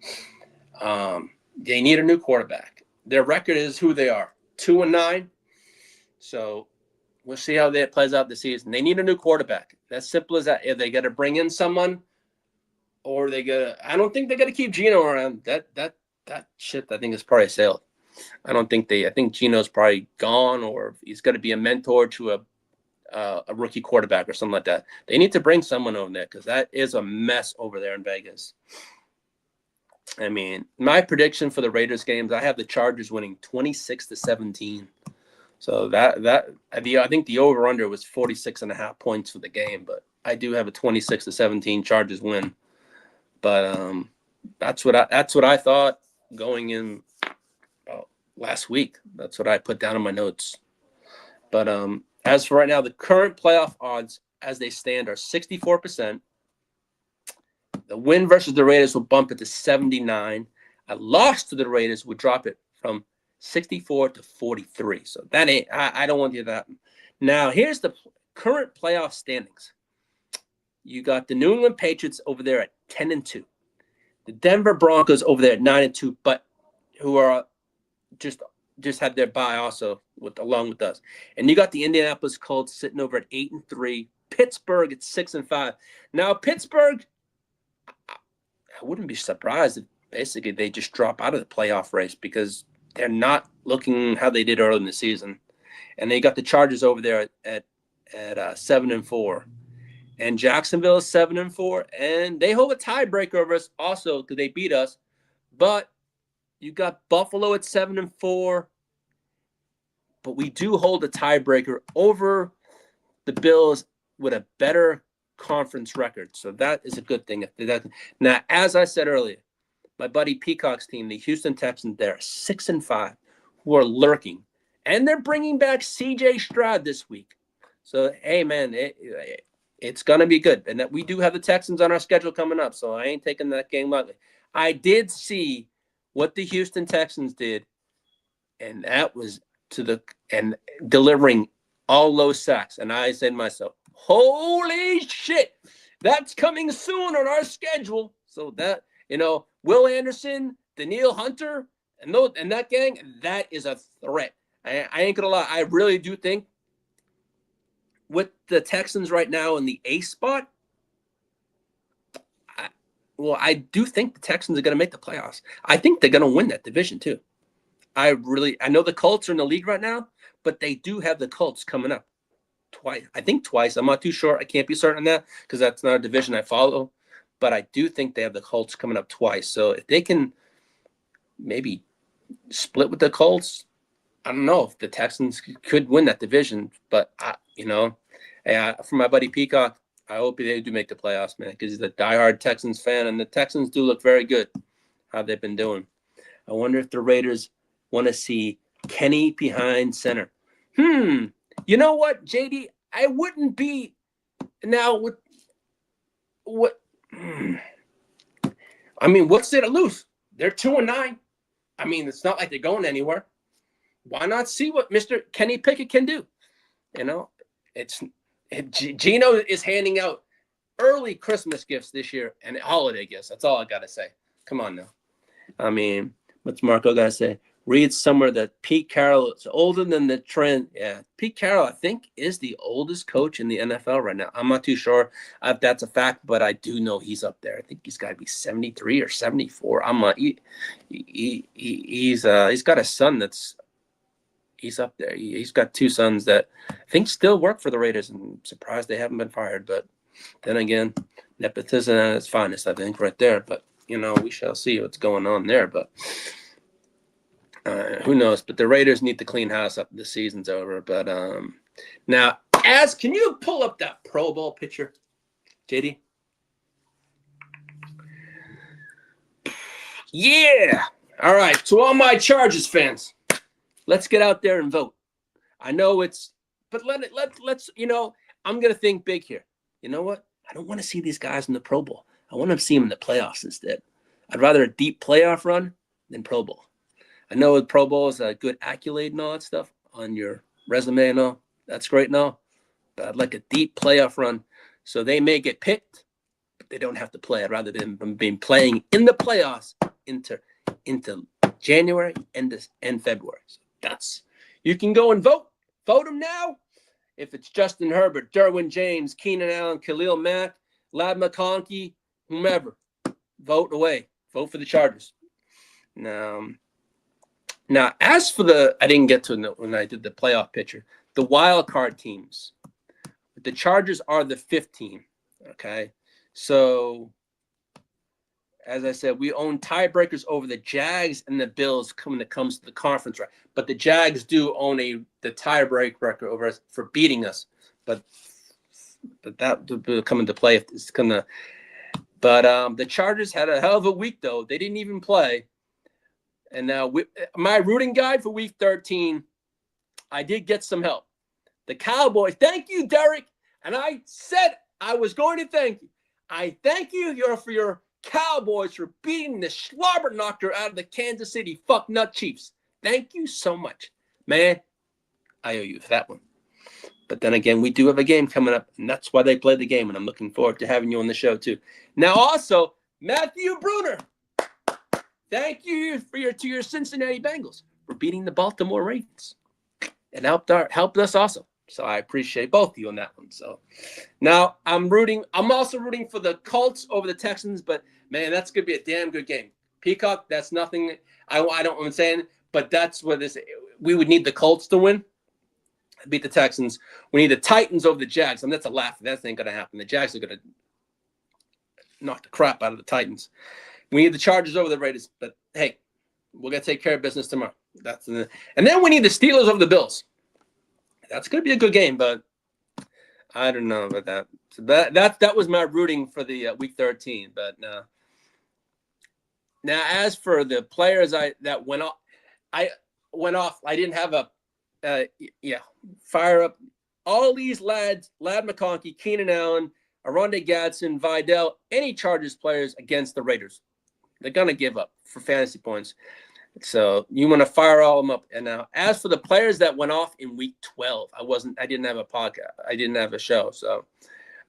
They need a new quarterback. Their record is who they are, 2-9. So we'll see how that plays out this season. They need a new quarterback. That's simple as that. If they got to bring in someone, or I don't think they got to keep Geno around. That shit, I think, is probably sailed. I think Geno's probably gone, or he's got to be a mentor to a rookie quarterback or something like that. They need to bring someone over there because that is a mess over there in Vegas. I mean, my prediction for the Raiders games, I have the Chargers winning 26-17. So I think the over-under was 46.5 points for the game, but I do have a 26-17 Chargers win. But that's what I thought going in last week. That's what I put down in my notes. But as for right now, the current playoff odds as they stand are 64%. The win versus the Raiders will bump it to 79. A loss to the Raiders would drop it from 64 to 43. So that ain't, I don't want to do that. Now, here's the current playoff standings. You got the New England Patriots over there at 10-2. The Denver Broncos over there at 9-2, but who are just had their bye also along with us. And you got the Indianapolis Colts sitting over at 8-3. Pittsburgh at 6-5. Now, Pittsburgh, I wouldn't be surprised if basically they just drop out of the playoff race because they're not looking how they did early in the season. And they got the Chargers over there at 7-4. And Jacksonville is 7-4. And they hold a tiebreaker over us also because they beat us. But you got Buffalo at 7-4. but we do hold a tiebreaker over the Bills with a better conference record. So that is a good thing. Now, as I said earlier, my buddy Peacock's team, the Houston Texans, they're 6-5, who are lurking. And they're bringing back C.J. Stroud this week. So, hey, man, it's going to be good. And that we do have the Texans on our schedule coming up, so I ain't taking that game lightly. I did see what the Houston Texans did, and that was delivering all low sacks. And I said to myself, holy shit, that's coming soon on our schedule. So that, Will Anderson, Danielle Hunter, and that gang, that is a threat. I ain't gonna lie. I really do think with the Texans right now in the A spot, I do think the Texans are going to make the playoffs. I think they're going to win that division too. I know the Colts are in the league right now, but they do have the Colts coming up twice. I think twice. I'm not too sure. I can't be certain on that because that's not a division I follow. But I do think they have the Colts coming up twice. So if they can maybe split with the Colts, I don't know if the Texans could win that division. But, for my buddy Peacock, I hope they do make the playoffs, man, because he's a diehard Texans fan, and the Texans do look very good, how they've been doing. I wonder if the Raiders want to see Kenny behind center. You know what, JD? I wouldn't be now with what? I mean, what's there to lose? They're 2-9. I mean, it's not like they're going anywhere. Why not see what Mr. Kenny Pickett can do? Gino is handing out early Christmas gifts this year and holiday gifts. That's all I got to say. Come on now. I mean, what's Marco got to say? Read somewhere that Pete Carroll is older than the trend. Yeah, Pete Carroll, I think, is the oldest coach in the NFL right now. I'm not too sure if that's a fact, but I do know he's up there. I think he's got to be 73 or 74. He's got a son he's up there. He's got two sons that I think still work for the Raiders. I'm surprised they haven't been fired. But then again, nepotism at its finest, I think, right there. But, we shall see what's going on there. But who knows? But the Raiders need to clean house up. The season's over. But now, can you pull up that Pro Bowl picture, JD? Yeah. All right. To all my Chargers fans, let's get out there and vote. I know let's, I'm going to think big here. You know what? I don't want to see these guys in the Pro Bowl. I want to see them in the playoffs instead. I'd rather a deep playoff run than Pro Bowl. I know the Pro Bowl is a good accolade and all that stuff on your resume and all. That's great and all. But I'd like a deep playoff run so they may get picked, but they don't have to play. I'd rather them being playing in the playoffs into January and February. So you can go and vote. Vote them now. If it's Justin Herbert, Derwin James, Keenan Allen, Khalil Mack, Lad McConkey, whomever, vote away. Vote for the Chargers. Now, as for I didn't get to it when I did the playoff picture, the wild card teams. The Chargers are the 5th team, okay? So, as I said, we own tiebreakers over the Jags and the Bills when it comes to the conference, right? But the Jags do own the tiebreak record over us for beating us. But that will come into play if it's going to. But the Chargers had a hell of a week, though. They didn't even play. And now my rooting guide for week 13, I did get some help. The Cowboys, thank you, Derek. And I said I was going to thank you. I thank you for your Cowboys for beating the slobber knocker out of the Kansas City fucknut Chiefs. Thank you so much. Man, I owe you for that one. But then again, we do have a game coming up, and that's why they play the game, and I'm looking forward to having you on the show, too. Now, also, Matthew Bruner. Thank you to your Cincinnati Bengals for beating the Baltimore Ravens. It helped us also. So I appreciate both of you on that one. So now I'm also rooting for the Colts over the Texans, but man, that's gonna be a damn good game. Peacock, that's nothing I don't want to say, but that's what this we would need the Colts to win. Beat the Texans. We need the Titans over the Jags. I mean, that's a laugh. That ain't gonna happen. The Jags are gonna knock the crap out of the Titans. We need the Chargers over the Raiders, but hey, we're gonna take care of business tomorrow. And then we need the Steelers over the Bills. That's going to be a good game, but I don't know about that. So that was my rooting for the week 13, but no. Now, as for the players that went off, I went off. I didn't have a fire up all these lads: Lad McConkey, Keenan Allen, Aronde Gadsden, Vidal, any Chargers players against the Raiders. They're gonna give up for fantasy points. So you want to fire all of them up. And now, as for the players that went off in week 12, I didn't have a podcast. I didn't have a show. So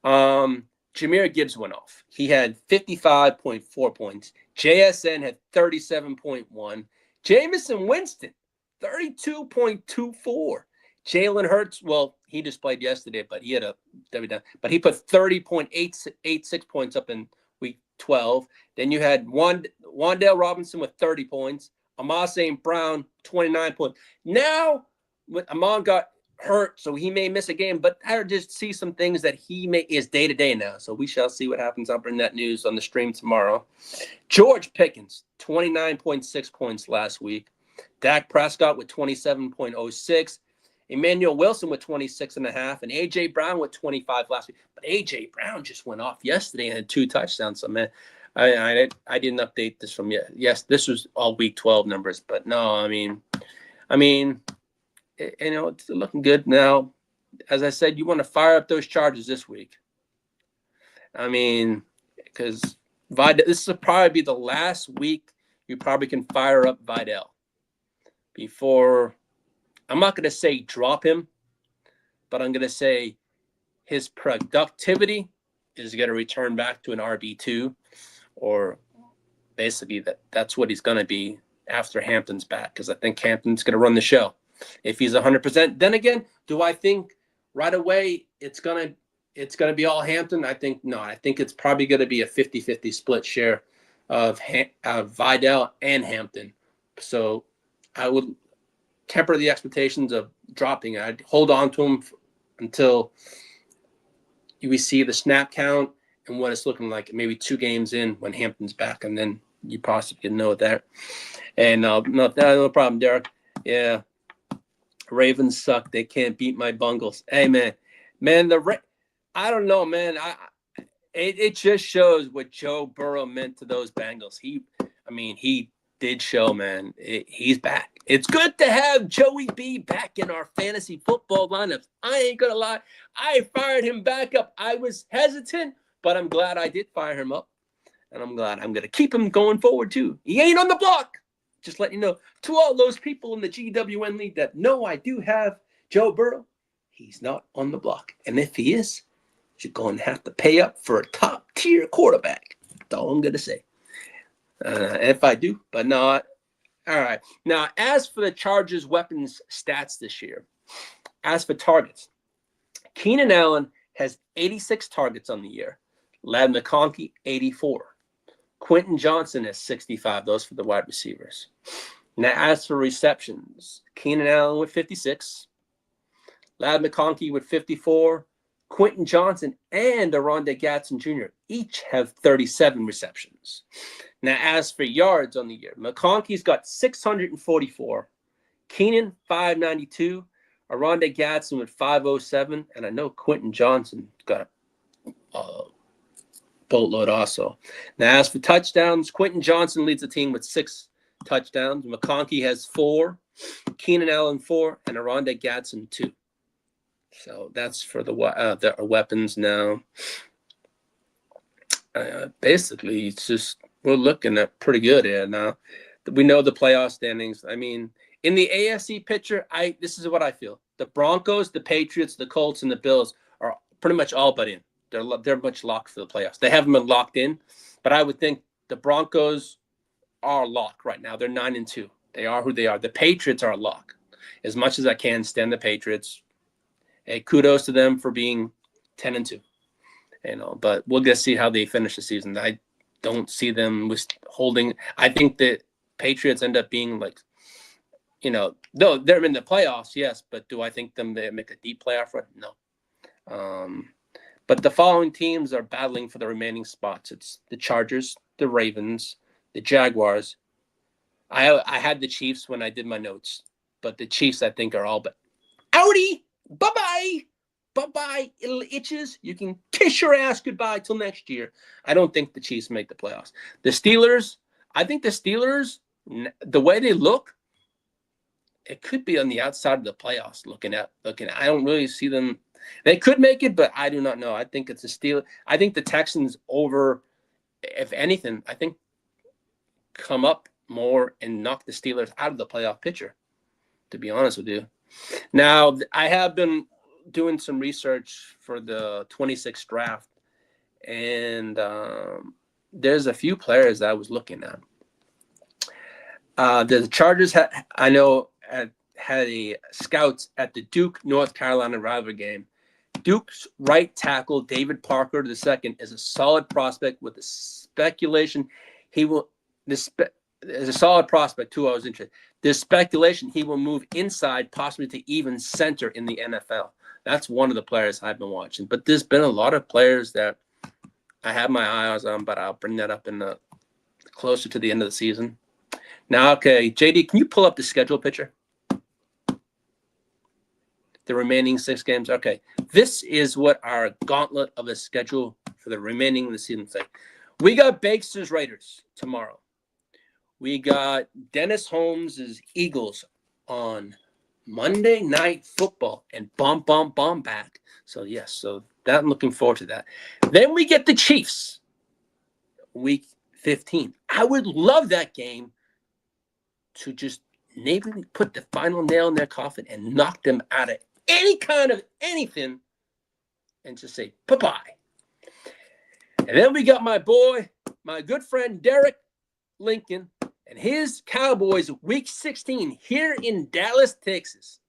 Jahmyr Gibbs went off. He had 55.4 points. JSN had 37.1. Jameson Winston, 32.24. Jalen Hurts, well, he just played yesterday, but he had a but he put 30.86 points up in week 12. Then you had Wan'Dale Robinson with 30 points. Amon St. Brown, 29 points. Now, Amon got hurt, so he may miss a game, but I just see some things that he is day-to-day now. So we shall see what happens. I'll bring that news on the stream tomorrow. George Pickens, 29.6 points last week. Dak Prescott with 27.06. Emmanuel Wilson with 26.5, and A.J. Brown with 25 last week. But A.J. Brown just went off yesterday and had 2 touchdowns. So, man, I didn't update this from yet. Yes, this was all week 12 numbers, but no, I mean, it's looking good now. As I said, you want to fire up those Chargers this week. I mean, because this will probably be the last week you probably can fire up Vidal before. I'm not going to say drop him, but I'm going to say his productivity is going to return back to an RB2, or basically that's what he's going to be after Hampton's back, because I think Hampton's going to run the show. If he's 100%, then again, do I think right away it's gonna be all Hampton? I think no. I think it's probably going to be a 50-50 split share of Vidal and Hampton. So I would temper the expectations of dropping. I'd hold on to him until we see the snap count and what it's looking like. Maybe 2 games in when Hampton's back, and then you possibly can know that. And no problem, Derek. Yeah. Ravens suck. They can't beat my Bungles. Hey, man, I don't know, man. It just shows what Joe Burrow meant to those Bengals. He did show, man. He's back. It's good to have Joey B back in our fantasy football lineups. I ain't gonna lie. I fired him back up. I was hesitant, but I'm glad I did fire him up, and I'm glad I'm gonna keep him going forward too. He ain't on the block. Just let you know, to all those people in the GWN League that know I do have Joe Burrow, he's not on the block. And if he is, you're going to have to pay up for a top-tier quarterback. That's all I'm going to say. If I do, but no. All right. Now, as for the Chargers' weapons stats this year, as for targets, Keenan Allen has 86 targets on the year. Lad McConkey, 84. Quentin Johnson has 65. Those for the wide receivers. Now, as for receptions, Keenan Allen with 56. Lad McConkey with 54. Quentin Johnson and Aronde Gadsden Jr. each have 37 receptions. Now, as for yards on the year, McConkey's got 644. Keenan, 592. Aronde Gadsden with 507. And I know Quentin Johnson got a boatload also. Now, as for touchdowns, Quentin Johnson leads the team with 6 touchdowns. McConkey has 4, Keenan Allen 4, and Aronde Gadsden 2. So that's for the weapons now. Basically, it's just we're looking at pretty good here now. We know the playoff standings. I mean, in the AFC picture, this is what I feel. The Broncos, the Patriots, the Colts, and the Bills are pretty much all but in. They're much locked for the playoffs. They haven't been locked in, but I would think the Broncos are locked right now. They're 9-2. They are who they are. The Patriots are a lock. As much as I can stand the Patriots, hey, kudos to them for being 10-2. But we'll just see how they finish the season. I don't see them holding. I think that Patriots end up being like, though they're in the playoffs, yes, but do I think they make a deep playoff run? No. But the following teams are battling for the remaining spots. It's the Chargers, the Ravens, the Jaguars. I had the Chiefs when I did my notes, but the Chiefs, I think, are all but outie. bye-bye. Bye-bye, little itches. You can kiss your ass goodbye till next year. I don't think the Chiefs make the playoffs. The Steelers, I think the Steelers, the way they look, it could be on the outside of the playoffs looking at. I don't really see them. They could make it, but I do not know. I think it's a Steelers. I think the Texans over, if anything, I think come up more and knock the Steelers out of the playoff picture, to be honest with you. Now, I have been doing some research for the 26th draft, and there's a few players that I was looking at. The Chargers, I know, had a scouts at the Duke North Carolina rivalry game. Duke's right tackle David Parker II is a solid prospect with the speculation he will. Is a solid prospect too. I was interested. There's speculation he will move inside, possibly to even center in the NFL. That's one of the players I've been watching. But there's been a lot of players that I have my eyes on, but I'll bring that up in the closer to the end of the season. Now, okay, JD, can you pull up the schedule picture? The remaining 6 games. Okay, this is what our gauntlet of a schedule for the remaining of the season is like. We got Baker's Raiders tomorrow. We got Dennis Holmes' Eagles on Monday Night Football and bomb back. So, yes, so that I'm looking forward to that. Then we get the Chiefs, week 15. I would love that game to just maybe put the final nail in their coffin and knock them out of any kind of anything and just say bye-bye. And then we got my boy, my good friend Derek Lincoln and his Cowboys week 16 here in Dallas, Texas.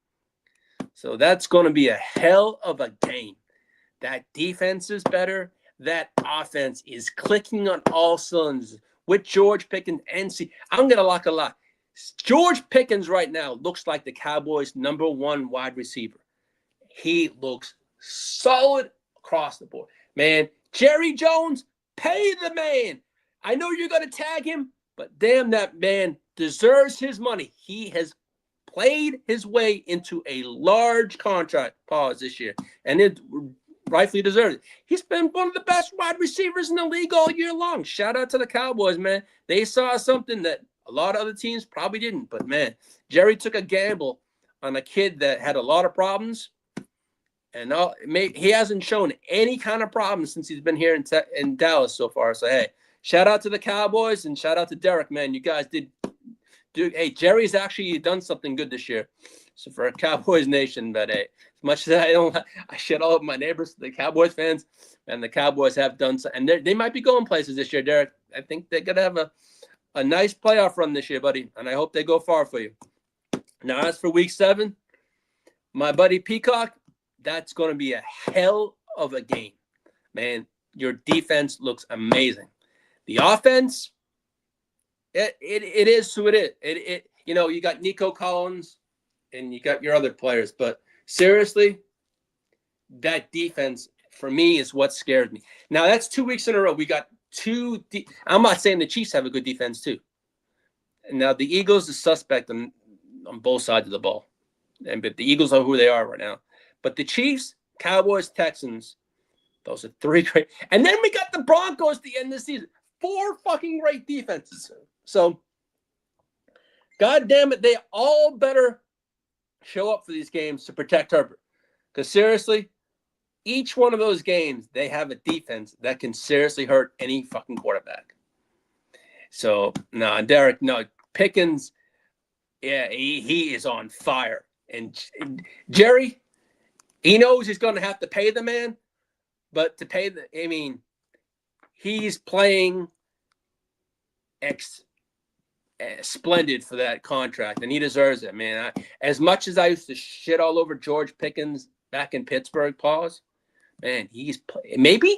So that's going to be a hell of a game. That defense is better. That offense is clicking on all cylinders with George Pickens and I'm going to lock a lot. George Pickens right now looks like the Cowboys' #1 wide receiver. He looks solid across the board. Man, Jerry Jones, pay the man. I know you're going to tag him, but damn, that man deserves his money. He has played his way into a large contract pause this year, and it rightfully deserves it. He's been one of the best wide receivers in the league all year long. Shout out to the Cowboys, man. They saw something that a lot of other teams probably didn't, but man, Jerry took a gamble on a kid that had a lot of problems, and he hasn't shown any kind of problems since he's been here in Dallas so far. So, hey, shout out to the Cowboys and shout out to Derek, man. You guys did. Hey, Jerry's actually done something good this year. So for Cowboys Nation, but hey, as much as I shit all of my neighbors, the Cowboys fans, and the Cowboys have done so, and they might be going places this year, Derek. I think they're gonna have a nice playoff run this year, buddy, and I hope they go far for you. Now, as for week 7, my buddy Peacock, that's going to be a hell of a game, man. Your defense looks amazing. The offense, it is who it is. You got Nico Collins and you got your other players, but seriously, that defense for me is what scared me. Now, that's 2 weeks in a row. We got I'm not saying the Chiefs have a good defense too. And now the Eagles is suspect on both sides of the ball. But the Eagles are who they are right now. But the Chiefs, Cowboys, Texans, those are 3 great. And then we got the Broncos at the end of the season. 4 fucking great defenses. So, God damn it, they all better show up for these games to protect Herbert. Because seriously, each one of those games, they have a defense that can seriously hurt any fucking quarterback. So, no, Derek, no, Pickens, yeah, he is on fire. And Jerry, he knows he's going to have to pay the man, but he's playing splendid for that contract, and he deserves it, man. As much as I used to shit all over George Pickens back in Pittsburgh, man, he's maybe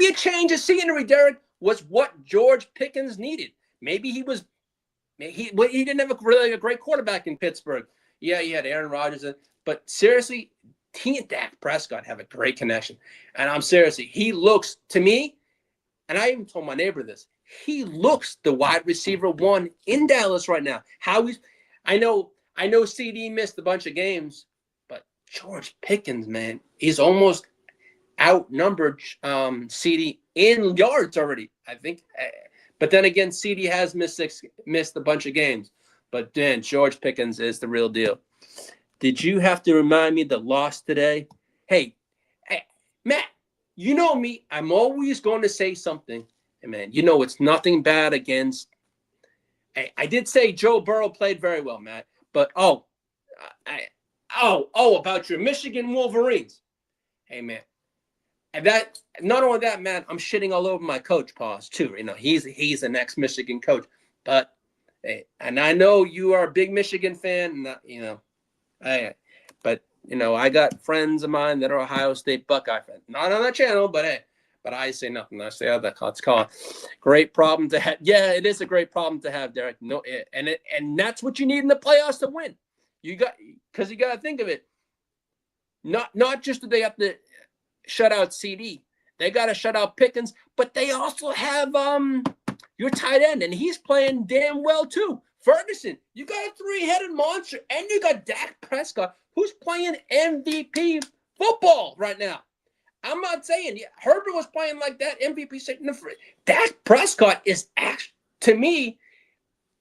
a change of scenery, Derek, was what George Pickens needed. Maybe he didn't have a great quarterback in Pittsburgh. Yeah, he had Aaron Rodgers, but seriously, he and Dak Prescott have a great connection. And I'm seriously, he looks to me, and I even told my neighbor this, he looks the wide receiver 1 in Dallas right now. I know CD missed a bunch of games, but George Pickens, man, he's almost outnumbered CD in yards already, I think. But then again, CD has missed a bunch of games. But then George Pickens is the real deal. Did you have to remind me the loss today? Hey, Matt, you know me. I'm always going to say something. And man, you know it's nothing bad against. I did say Joe Burrow played very well, Matt. But about your Michigan Wolverines. Hey, man. And that, not only that, man, I'm shitting all over my coach, Paws, too. You know, he's an ex-Michigan coach. But, hey, and I know you are a big Michigan fan, and, you know, but, you know, I got friends of mine that are Ohio State Buckeye fans. Not on that channel, but, hey, but I say nothing. I say, it's called great problem to have. Yeah, it is a great problem to have, Derek. No, and that's what you need in the playoffs to win. You got to think of it. Not just that they have to shut out CD. They got to shut out Pickens, but they also have your tight end, and he's playing damn well too. Ferguson, you got a three-headed monster, and you got Dak Prescott, who's playing MVP football right now. I'm not saying Herbert was playing like that. MVP sitting in the front. Dak Prescott is actually, to me,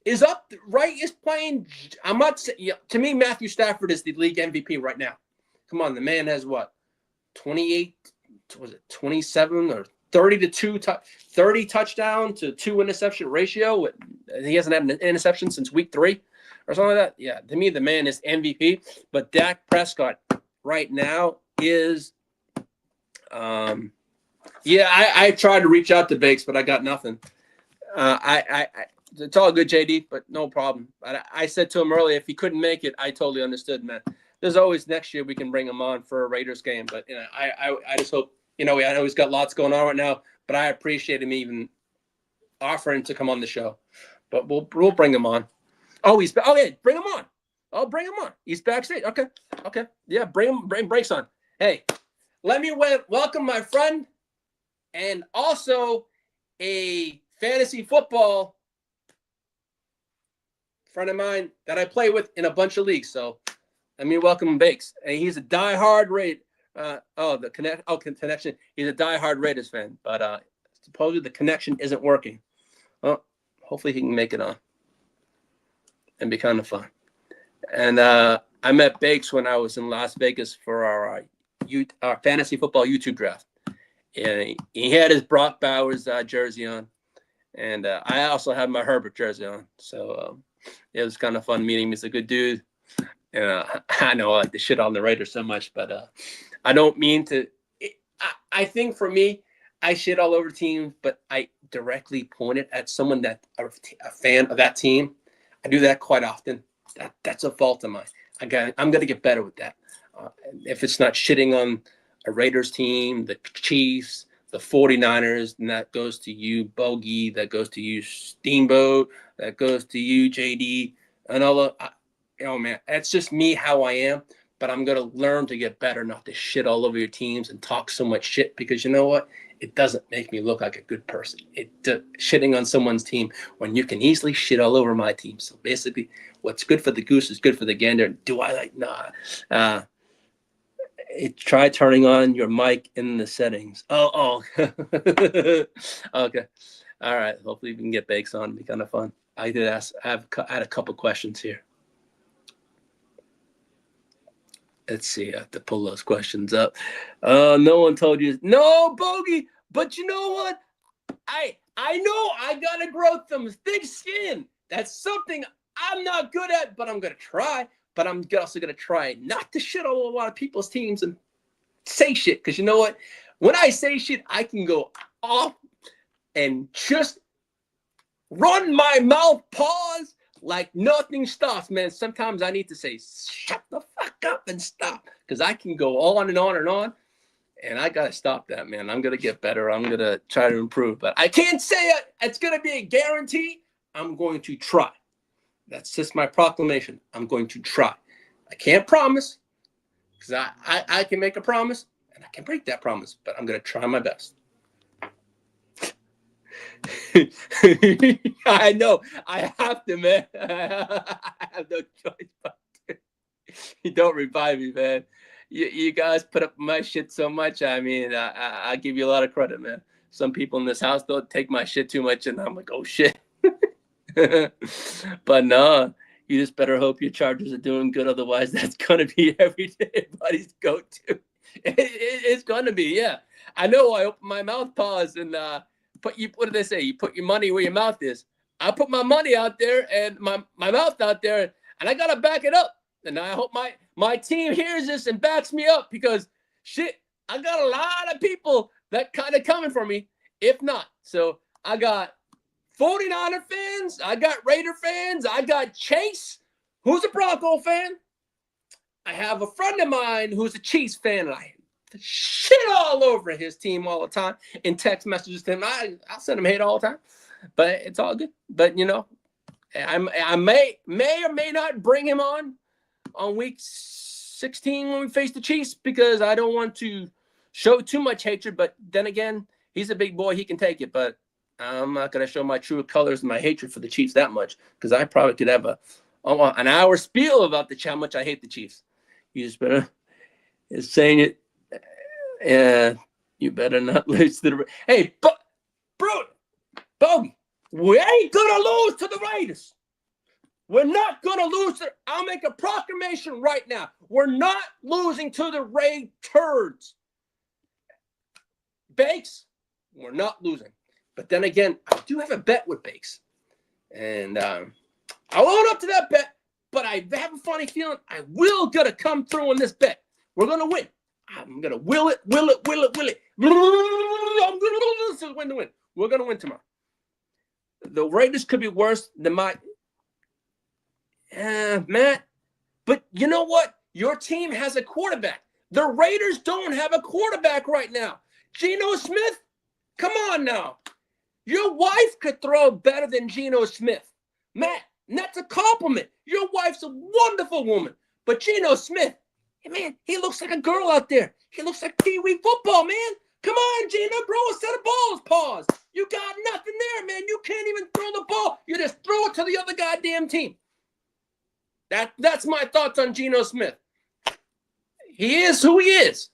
is up right. Is playing. I'm not saying. To me, Matthew Stafford is the league MVP right now. Come on, the man has what, 28? Was it 27 or 30 to 2? 30 touchdown to 2 interception ratio. He hasn't had an interception since week 3 or something like that. Yeah, to me, the man is MVP. But Dak Prescott right now is. I tried to reach out to Bakes, but I got nothing. It's all good, JD, but no problem. I said to him earlier, if he couldn't make it, I totally understood, man. There's always next year we can bring him on for a Raiders game, but you know, I just hope, you know, I know he's got lots going on right now, but I appreciate him even offering to come on the show. But we'll bring him on. Yeah, bring him on. I'll bring him on. He's backstage. Okay. Yeah, bring Breaks on. Hey. Let me welcome my friend and also a fantasy football friend of mine that I play with in a bunch of leagues. So let me welcome Bakes. And he's a diehard connection. He's a diehard Raiders fan, but supposedly the connection isn't working. Well, hopefully he can make it on and be kind of fun. And I met Bakes when I was in Las Vegas for our fantasy football YouTube draft. And he had his Brock Bowers jersey on. And I also had my Herbert jersey on. So it was kind of fun meeting him. He's a good dude. And I know I like to shit on the Raiders so much, but I don't mean to. I think for me, I shit all over teams, but I directly point it at someone that a fan of that team. I do that quite often. That's a fault of mine. I'm going to get better with that. If it's not shitting on a Raiders team, the Chiefs, the 49ers, and that goes to you, Bogey, that goes to you, Steamboat, that goes to you, JD, and all of, man, that's just me how I am, but I'm going to learn to get better not to shit all over your teams and talk so much shit because you know what? It doesn't make me look like a good person. Shitting on someone's team when you can easily shit all over my team. So basically, what's good for the goose is good for the gander. Do I like? Nah. Try turning on your mic in the settings. Oh. Okay. All right. Hopefully we can get Bakes on. It'd be kind of fun. I had a couple questions here. Let's see. I have to pull those questions up. No one told you. No, Bogey. But you know what? I know I got to grow some thick skin. That's something I'm not good at, but I'm going to try. But I'm also going to try not to shit all a lot of people's teams and say shit. Because you know what? When I say shit, I can go off and just run my mouth, pause, like nothing stops, man. Sometimes I need to say, shut the fuck up and stop. Because I can go on and on and on. And I got to stop that, man. I'm going to get better. I'm going to try to improve. But I can't say it's going to be a guarantee. I'm going to try. That's just my proclamation. I'm going to try. I can't promise because I can make a promise and I can break that promise, but I'm going to try my best. I know. I have to, man. I have no choice but to. You don't revive me, man. you guys put up my shit so much. I mean, I give you a lot of credit, man. Some people in this house don't take my shit too much, and I'm like, oh shit. But no, you just better hope your Chargers are doing good. Otherwise, that's gonna be everybody's go-to. It's gonna be, yeah. I know. I open my mouth, pause, and what do they say? You put your money where your mouth is. I put my money out there and my mouth out there, and I gotta back it up. And I hope my team hears this and backs me up, because shit, I got a lot of people that kind of coming for me. If not, so I got 49er fans, I got Raider fans, I got Chase, who's a Bronco fan. I have a friend of mine who's a Chiefs fan, and I shit all over his team all the time in text messages to him. I'll send him hate all the time, but it's all good. But you know, I may or may not bring him on week 16 when we face the Chiefs, because I don't want to show too much hatred. But then again, he's a big boy, he can take it. But I'm not going to show my true colors and my hatred for the Chiefs that much, because I probably could have an hour spiel about how much I hate the Chiefs. You just better is saying it. Yeah, you better not lose to the. Hey, Bogey, we ain't gonna lose to the Raiders. We're not gonna lose. I'll make a proclamation right now. We're not losing to the Raiders. Bakes, we're not losing. But then again, I do have a bet with Bakes, and I'll own up to that bet. But I have a funny feeling I will gonna come through on this bet. We're gonna win. I'm gonna will it. I'm gonna win. We're gonna win tomorrow. The Raiders could be worse than my Matt. But you know what? Your team has a quarterback. The Raiders don't have a quarterback right now. Geno Smith, come on now. Your wife could throw better than Geno Smith. Matt, and that's a compliment. Your wife's a wonderful woman. But Geno Smith, man, he looks like a girl out there. He looks like Pee-wee football, man. Come on, Geno, throw a set of balls, pause. You got nothing there, man. You can't even throw the ball. You just throw it to the other goddamn team. That's my thoughts on Geno Smith. He is who he is.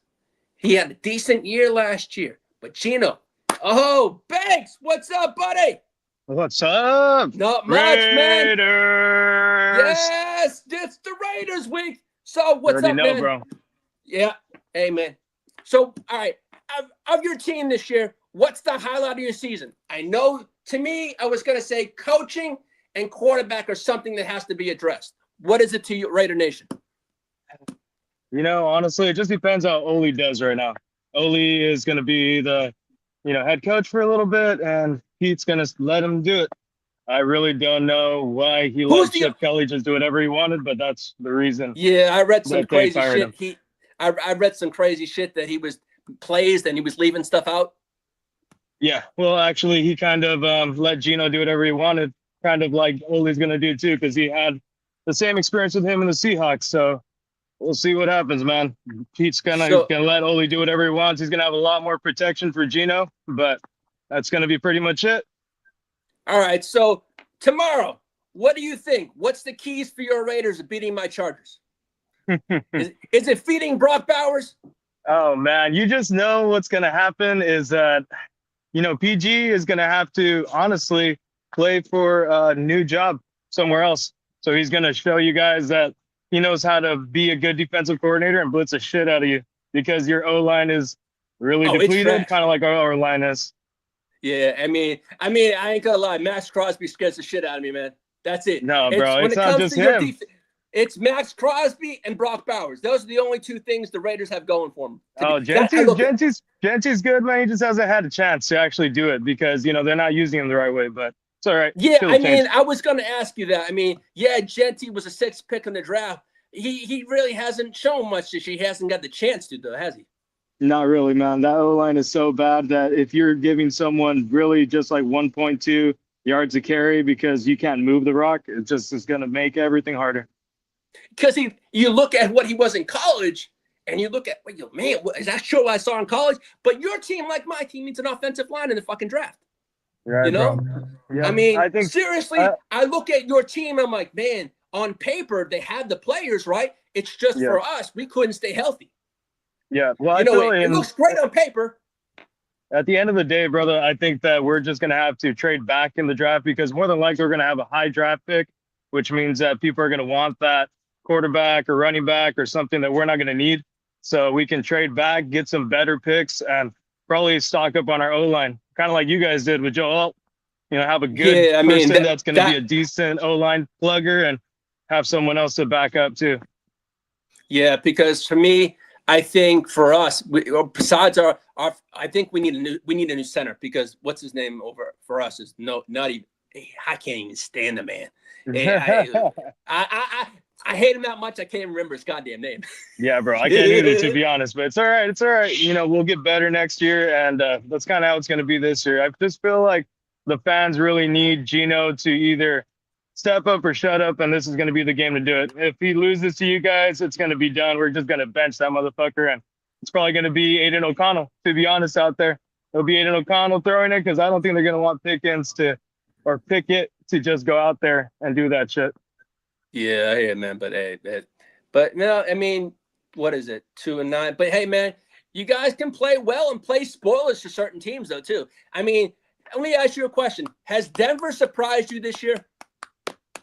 He had a decent year last year. But Geno, oh, Banks, what's up, buddy? What's up? Not much, Raiders. man. Yes, it's the Raiders week. So what's up, man? Bro. Yeah, hey, man. So, all right, of your team this year, what's the highlight of your season? I know, to me, I was going to say coaching and quarterback are something that has to be addressed. What is it to you, Raider Nation? You know, honestly, it just depends how Ole does right now. Ole is going to be the, head coach for a little bit, and Pete's going to let him do it. I really don't know why he let Chip Kelly just do whatever he wanted, but that's the reason. Yeah, I read some crazy shit. I read some crazy shit that he was plays and he was leaving stuff out. Yeah, well, actually, he kind of let Geno do whatever he wanted, kind of like Ole's going to do too, because he had the same experience with him in the Seahawks. So we'll see what happens, man. Pete's gonna let Ole do whatever he wants. He's gonna have a lot more protection for Geno, but that's gonna be pretty much it. All right, so tomorrow, what do you think? What's the keys for your Raiders of beating my Chargers? Is it feeding Brock Bowers? Oh, man, you just know what's going to happen is that, PG is going to have to honestly play for a new job somewhere else. So he's going to show you guys that he knows how to be a good defensive coordinator and blitz the shit out of you, because your O-line is really depleted, kind of like our O-line is. Yeah, I mean, I ain't gonna lie. Max Crosby scares the shit out of me, man. That's it. No, bro, it's not just him. It's Max Crosby and Brock Bowers. Those are the only two things the Raiders have going for them. Genty's good, man. He just hasn't had a chance to actually do it because, they're not using him the right way, but it's all right. Yeah, I was going to ask you that. I mean, yeah, Genty was a 6th pick in the draft. He really hasn't shown much this year. He hasn't got the chance to, though, has he? Not really, man. That O-line is so bad that if you're giving someone really just like 1.2 yards a carry because you can't move the rock, it just is going to make everything harder. Because you look at what he was in college, and you look at, man, is that sure what I saw in college? But your team, like my team, needs an offensive line in the fucking draft. Right, Yeah, I mean, seriously, I look at your team, I'm like, man, on paper, they had the players, right? It's just for us, we couldn't stay healthy. Yeah. Well, You I know, feel it looks great on paper. at the end of the day, brother, I think that we're just going to have to trade back in the draft because more than likely we're going to have a high draft pick, which means that people are going to want that quarterback or running back or something that we're not going to need. So we can trade back, get some better picks, and probably stock up on our O line, kind of like you guys did with Joel. Have a good Yeah, I mean person that's going to be a that decent O line plugger and have someone else to back up too. yeah, because for me, I think for us, besides our, I think we need a new center because what's his name over for us is not even. I can't even stand the man. I hate him that much. I can't even remember his goddamn name. Yeah, bro, I can't either, to be honest, but it's all right. It's all right. We'll get better next year, and that's kind of how it's going to be this year. I just feel like the fans really need Gino to either step up or shut up, and this is going to be the game to do it. If he loses to you guys, it's going to be done. We're just going to bench that motherfucker, and it's probably going to be Aiden O'Connell, to be honest, out there. It'll be Aiden O'Connell throwing it because I don't think they're going to want Pickett to just go out there and do that shit. Yeah, hey man, but no, I mean, what is it, 2-9? But hey, man, you guys can play well and play spoilers to certain teams, though, too. I mean, let me ask you a question: has Denver surprised you this year?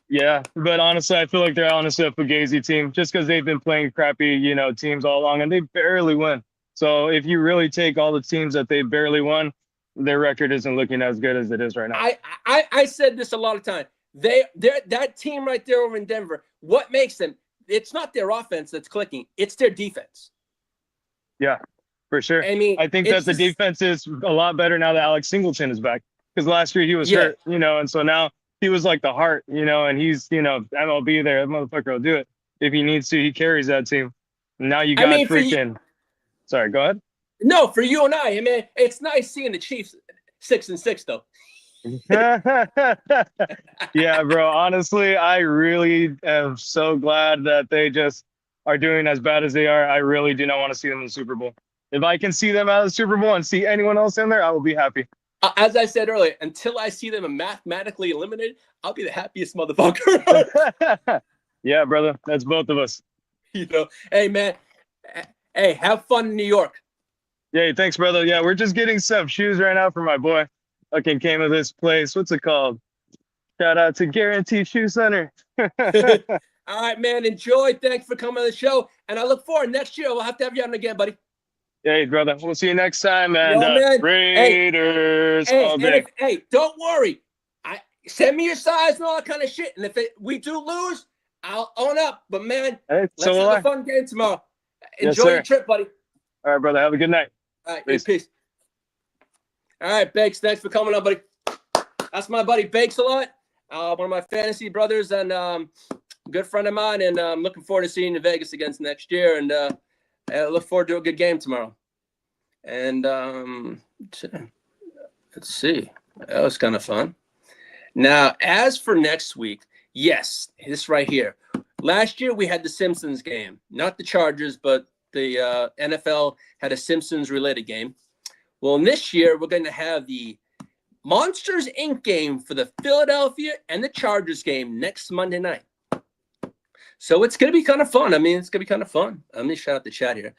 Yeah, but honestly, I feel like they're honestly a Fugazi team just because they've been playing crappy, teams all along, and they barely win. So if you really take all the teams that they barely won, their record isn't looking as good as it is right now. I said this a lot of time. They're that team right there over in Denver. What makes them? It's not their offense that's clicking. It's their defense. Yeah, for sure. I mean, I think that the defense is a lot better now that Alex Singleton is back because last year he was hurt, and so now he was like the heart, and he's, MLB there. That motherfucker will do it if he needs to. He carries that team. Now you got Sorry, go ahead. No, for you and I mean, it's nice seeing the Chiefs 6-6 though. Yeah, bro. Honestly, I really am so glad that they just are doing as bad as they are. I really do not want to see them in the Super Bowl. If I can see them out of the Super Bowl and see anyone else in there, I will be happy. As I said earlier, until I see them mathematically eliminated, I'll be the happiest motherfucker. Yeah, brother. That's both of us. Hey, man. Hey, have fun in New York. Yeah, thanks, brother. Yeah, we're just getting some shoes right now for my boy. Fucking came to this place. What's it called? Shout out to Guarantee Shoe Center. All right, man. Enjoy. Thanks for coming on the show. And I look forward next year. We'll have to have you on again, buddy. Hey, brother. We'll see you next time. And Raiders all day. Hey, don't worry. Send me your size and all that kind of shit. And if we do lose, I'll own up. But, man, let's have a fun game tomorrow. Enjoy your trip, buddy. All right, brother. Have a good night. All right, peace. All right, Bakes, thanks for coming on, buddy. That's my buddy Bakes a lot, one of my fantasy brothers and good friend of mine, and I'm looking forward to seeing you in Vegas again next year, and I look forward to a good game tomorrow. And let's see. That was kind of fun. Now, as for next week, yes, this right here. Last year, we had the Simpsons game. Not the Chargers, but the NFL had a Simpsons-related game. Well, this year, we're going to have the Monsters, Inc. game for the Philadelphia and the Chargers game next Monday night. So it's going to be kind of fun. I mean, it's going to be kind of fun. Let me shout out the chat here.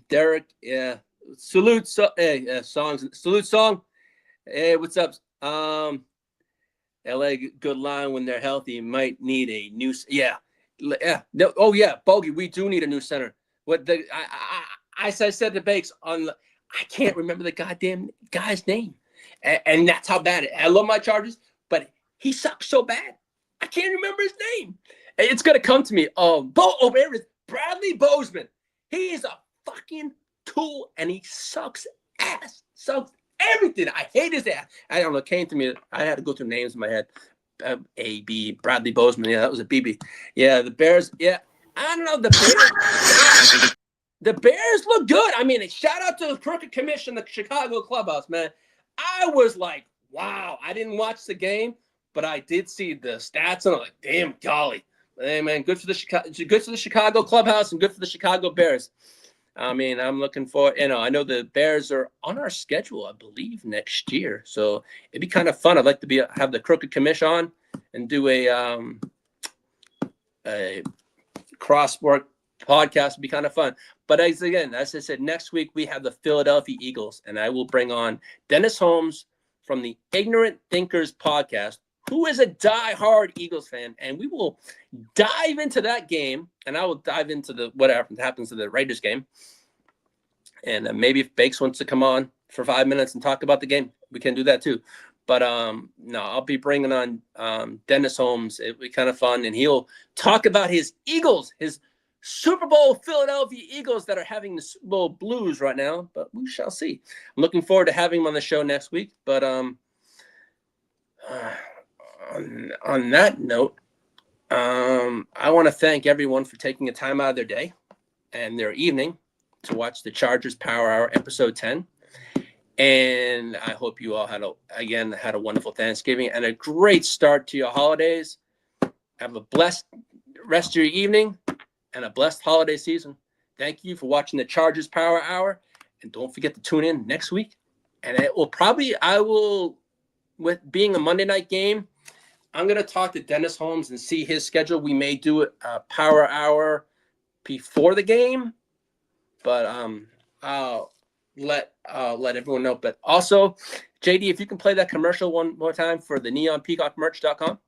Derek, yeah. Salute song. Hey, what's up? LA, good line when they're healthy. Might need a new, yeah. No, oh yeah, Bogey, we do need a new center. What the I said to Bakes on, I can't remember the goddamn guy's name, and that's how bad it. I love my Chargers, but he sucks so bad. I can't remember his name. It's gonna come to me. There it is. Bradley Bozeman. He is a fucking tool, and he sucks ass. Sucks everything. I hate his ass. I don't know. It came to me. I had to go through names in my head. A.B. Bradley Bozeman. Yeah, that was a BB. Yeah, the Bears. Yeah, I don't know. The Bears. The Bears look good. I mean, shout out to the Crooked Commission, the Chicago clubhouse, man. I was like, wow. I didn't watch the game, but I did see the stats, and I'm like, damn, golly. Hey, man, good for the Chicago clubhouse and good for the Chicago Bears. I mean, I'm looking for, I know the Bears are on our schedule, I believe, next year. So it'd be kind of fun. I'd like to have the Crooked Commission on and do a crossword podcast would be kind of fun. But as I said, next week we have the Philadelphia Eagles, and I will bring on Dennis Holmes from the Ignorant Thinkers podcast, who is a diehard Eagles fan, and we will dive into that game, and I will dive into the whatever happens to the Raiders game. And maybe if Bakes wants to come on for 5 minutes and talk about the game, we can do that too. But no, I'll be bringing on Dennis Holmes. It'll be kind of fun, and he'll talk about his Eagles, his Super Bowl Philadelphia Eagles that are having the Super Bowl blues right now, but we shall see. I'm looking forward to having him on the show next week. But on that note, I want to thank everyone for taking a time out of their day and their evening to watch the Chargers Power Hour episode 10. And I hope you all had a wonderful Thanksgiving and a great start to your holidays. Have a blessed rest of your evening and a blessed holiday season. Thank you for watching the Chargers Power Hour. And don't forget to tune in next week. And with being a Monday night game, I'm going to talk to Dennis Holmes and see his schedule. We may do a Power Hour before the game, but I'll let everyone know. But also, JD, if you can play that commercial one more time for the neonpeacockmerch.com.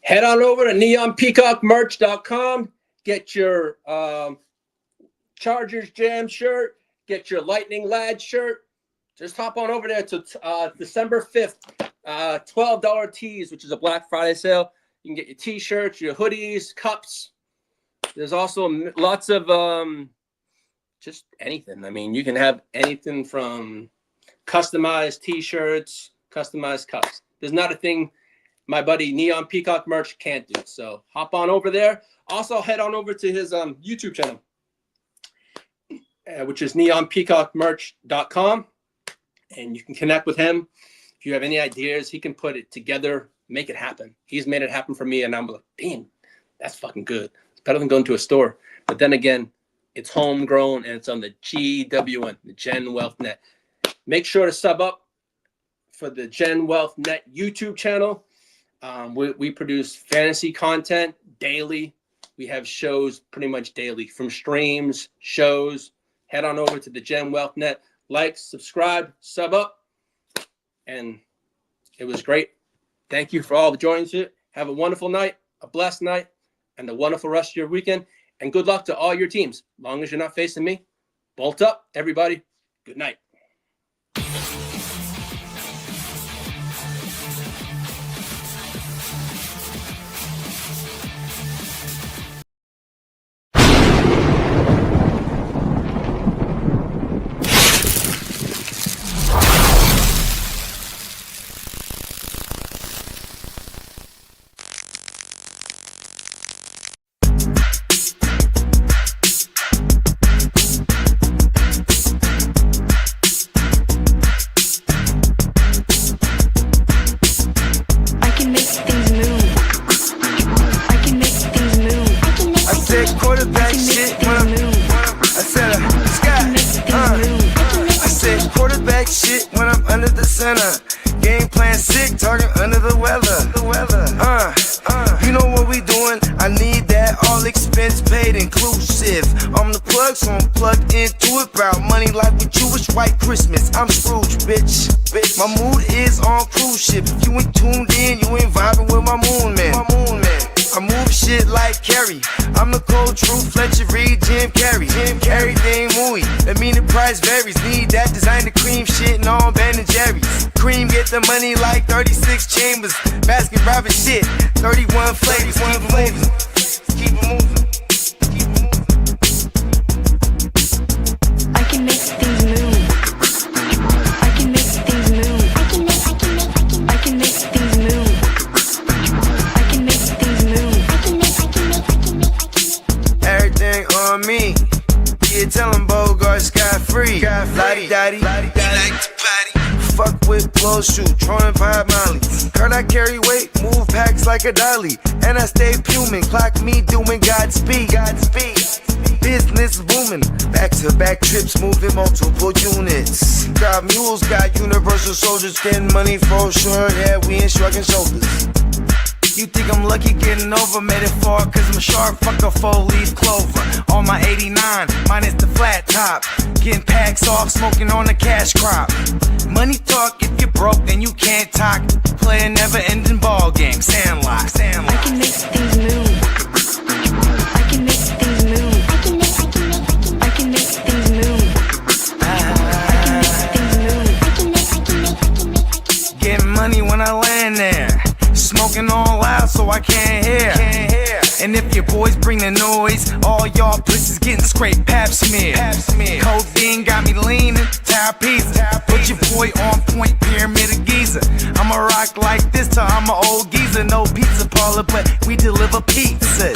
Head on over to neonpeacockmerch.com. Get your Chargers Jam shirt. Get your Lightning Lad shirt. Just hop on over there to December 5th. $12 tees, which is a Black Friday sale. You can get your T-shirts, your hoodies, cups. There's also lots of just anything. I mean, you can have anything from customized T-shirts, customized cups. There's not a thing my buddy Neon Peacock Merch can't do. So hop on over there. Also head on over to his YouTube channel, which is neonpeacockmerch.com. And you can connect with him. If you have any ideas, he can put it together, make it happen. He's made it happen for me. And I'm like, damn, that's fucking good. It's better than going to a store. But then again, it's homegrown and it's on the GWN, the Gen Wealth Net. Make sure to sub up for the Gen Wealth Net YouTube channel. We produce fantasy content daily. We have shows pretty much daily, from streams, shows. Head on over to the Gen Wealth Net. Like, subscribe, sub up. And it was great. Thank you for all the joins. Have a wonderful night, a blessed night, and a wonderful rest of your weekend. And good luck to all your teams. As long as you're not facing me, bolt up, everybody. Good night. Game plan sick, talking under the weather. You know what we doing? I need that all expense paid. get inclusive. I'm the plug, so I'm plugged into it. About money like with you, it's White Christmas. I'm Scrooge, bitch. My mood is on cruise ship. If you ain't tuned in, you ain't vibing with my moon man. I move shit like Kerry. I'm the cold truth, Fletcher Reed, Jim Carrey. Everything mooey, that mean the price varies. Need that designer cream shit and all Ben and Jerry's. Cream get the money like 36 chambers. Baskin Robbins shit, 31 flavors. Keep it moving. I can make things move. I can make things move. I can make things move. I can make things move. Everything on me. Yeah, tell him Bogart scot-free. Lottie Dottie, he like to party. Fuck with blow shoot, throwing 5 Molly. Heard I carry weight, move packs like a dolly. And I stay fuming, clock me doing Godspeed. Business booming, back-to-back trips moving multiple units. Got mules, got universal soldiers, getting money for sure. Yeah, we ain't shrugging shoulders. You think I'm lucky getting over, made it far, cause I'm a sharp fucker, 4-leaf clover. On my 89, minus the flat top. Getting packs off, smoking on the cash crop. Money talk, if you're broke, then you can't talk. Play a never-ending ball game, Sandlot. I can make things move. I can make things move. I can make things move. I can make things move. Getting money when I land there. Smoking all loud so I can't hear. And if your boys bring the noise, all y'all pussies getting scraped pap smear. Codeine got me leaning, trapeze. Put your boy on point, pyramid of Giza. I'ma rock like this till I'm an old geezer. No pizza parlor, but we deliver pizzas.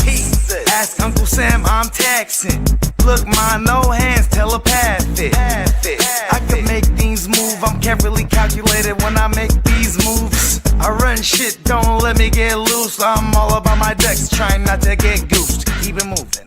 Ask Uncle Sam, I'm taxing. Look, ma, no hands, telepathic. I can make things move, I'm carefully calculated when I make these moves. I run shit, don't let me get loose. I'm all about my decks, trying not to get goosed. Keep it moving.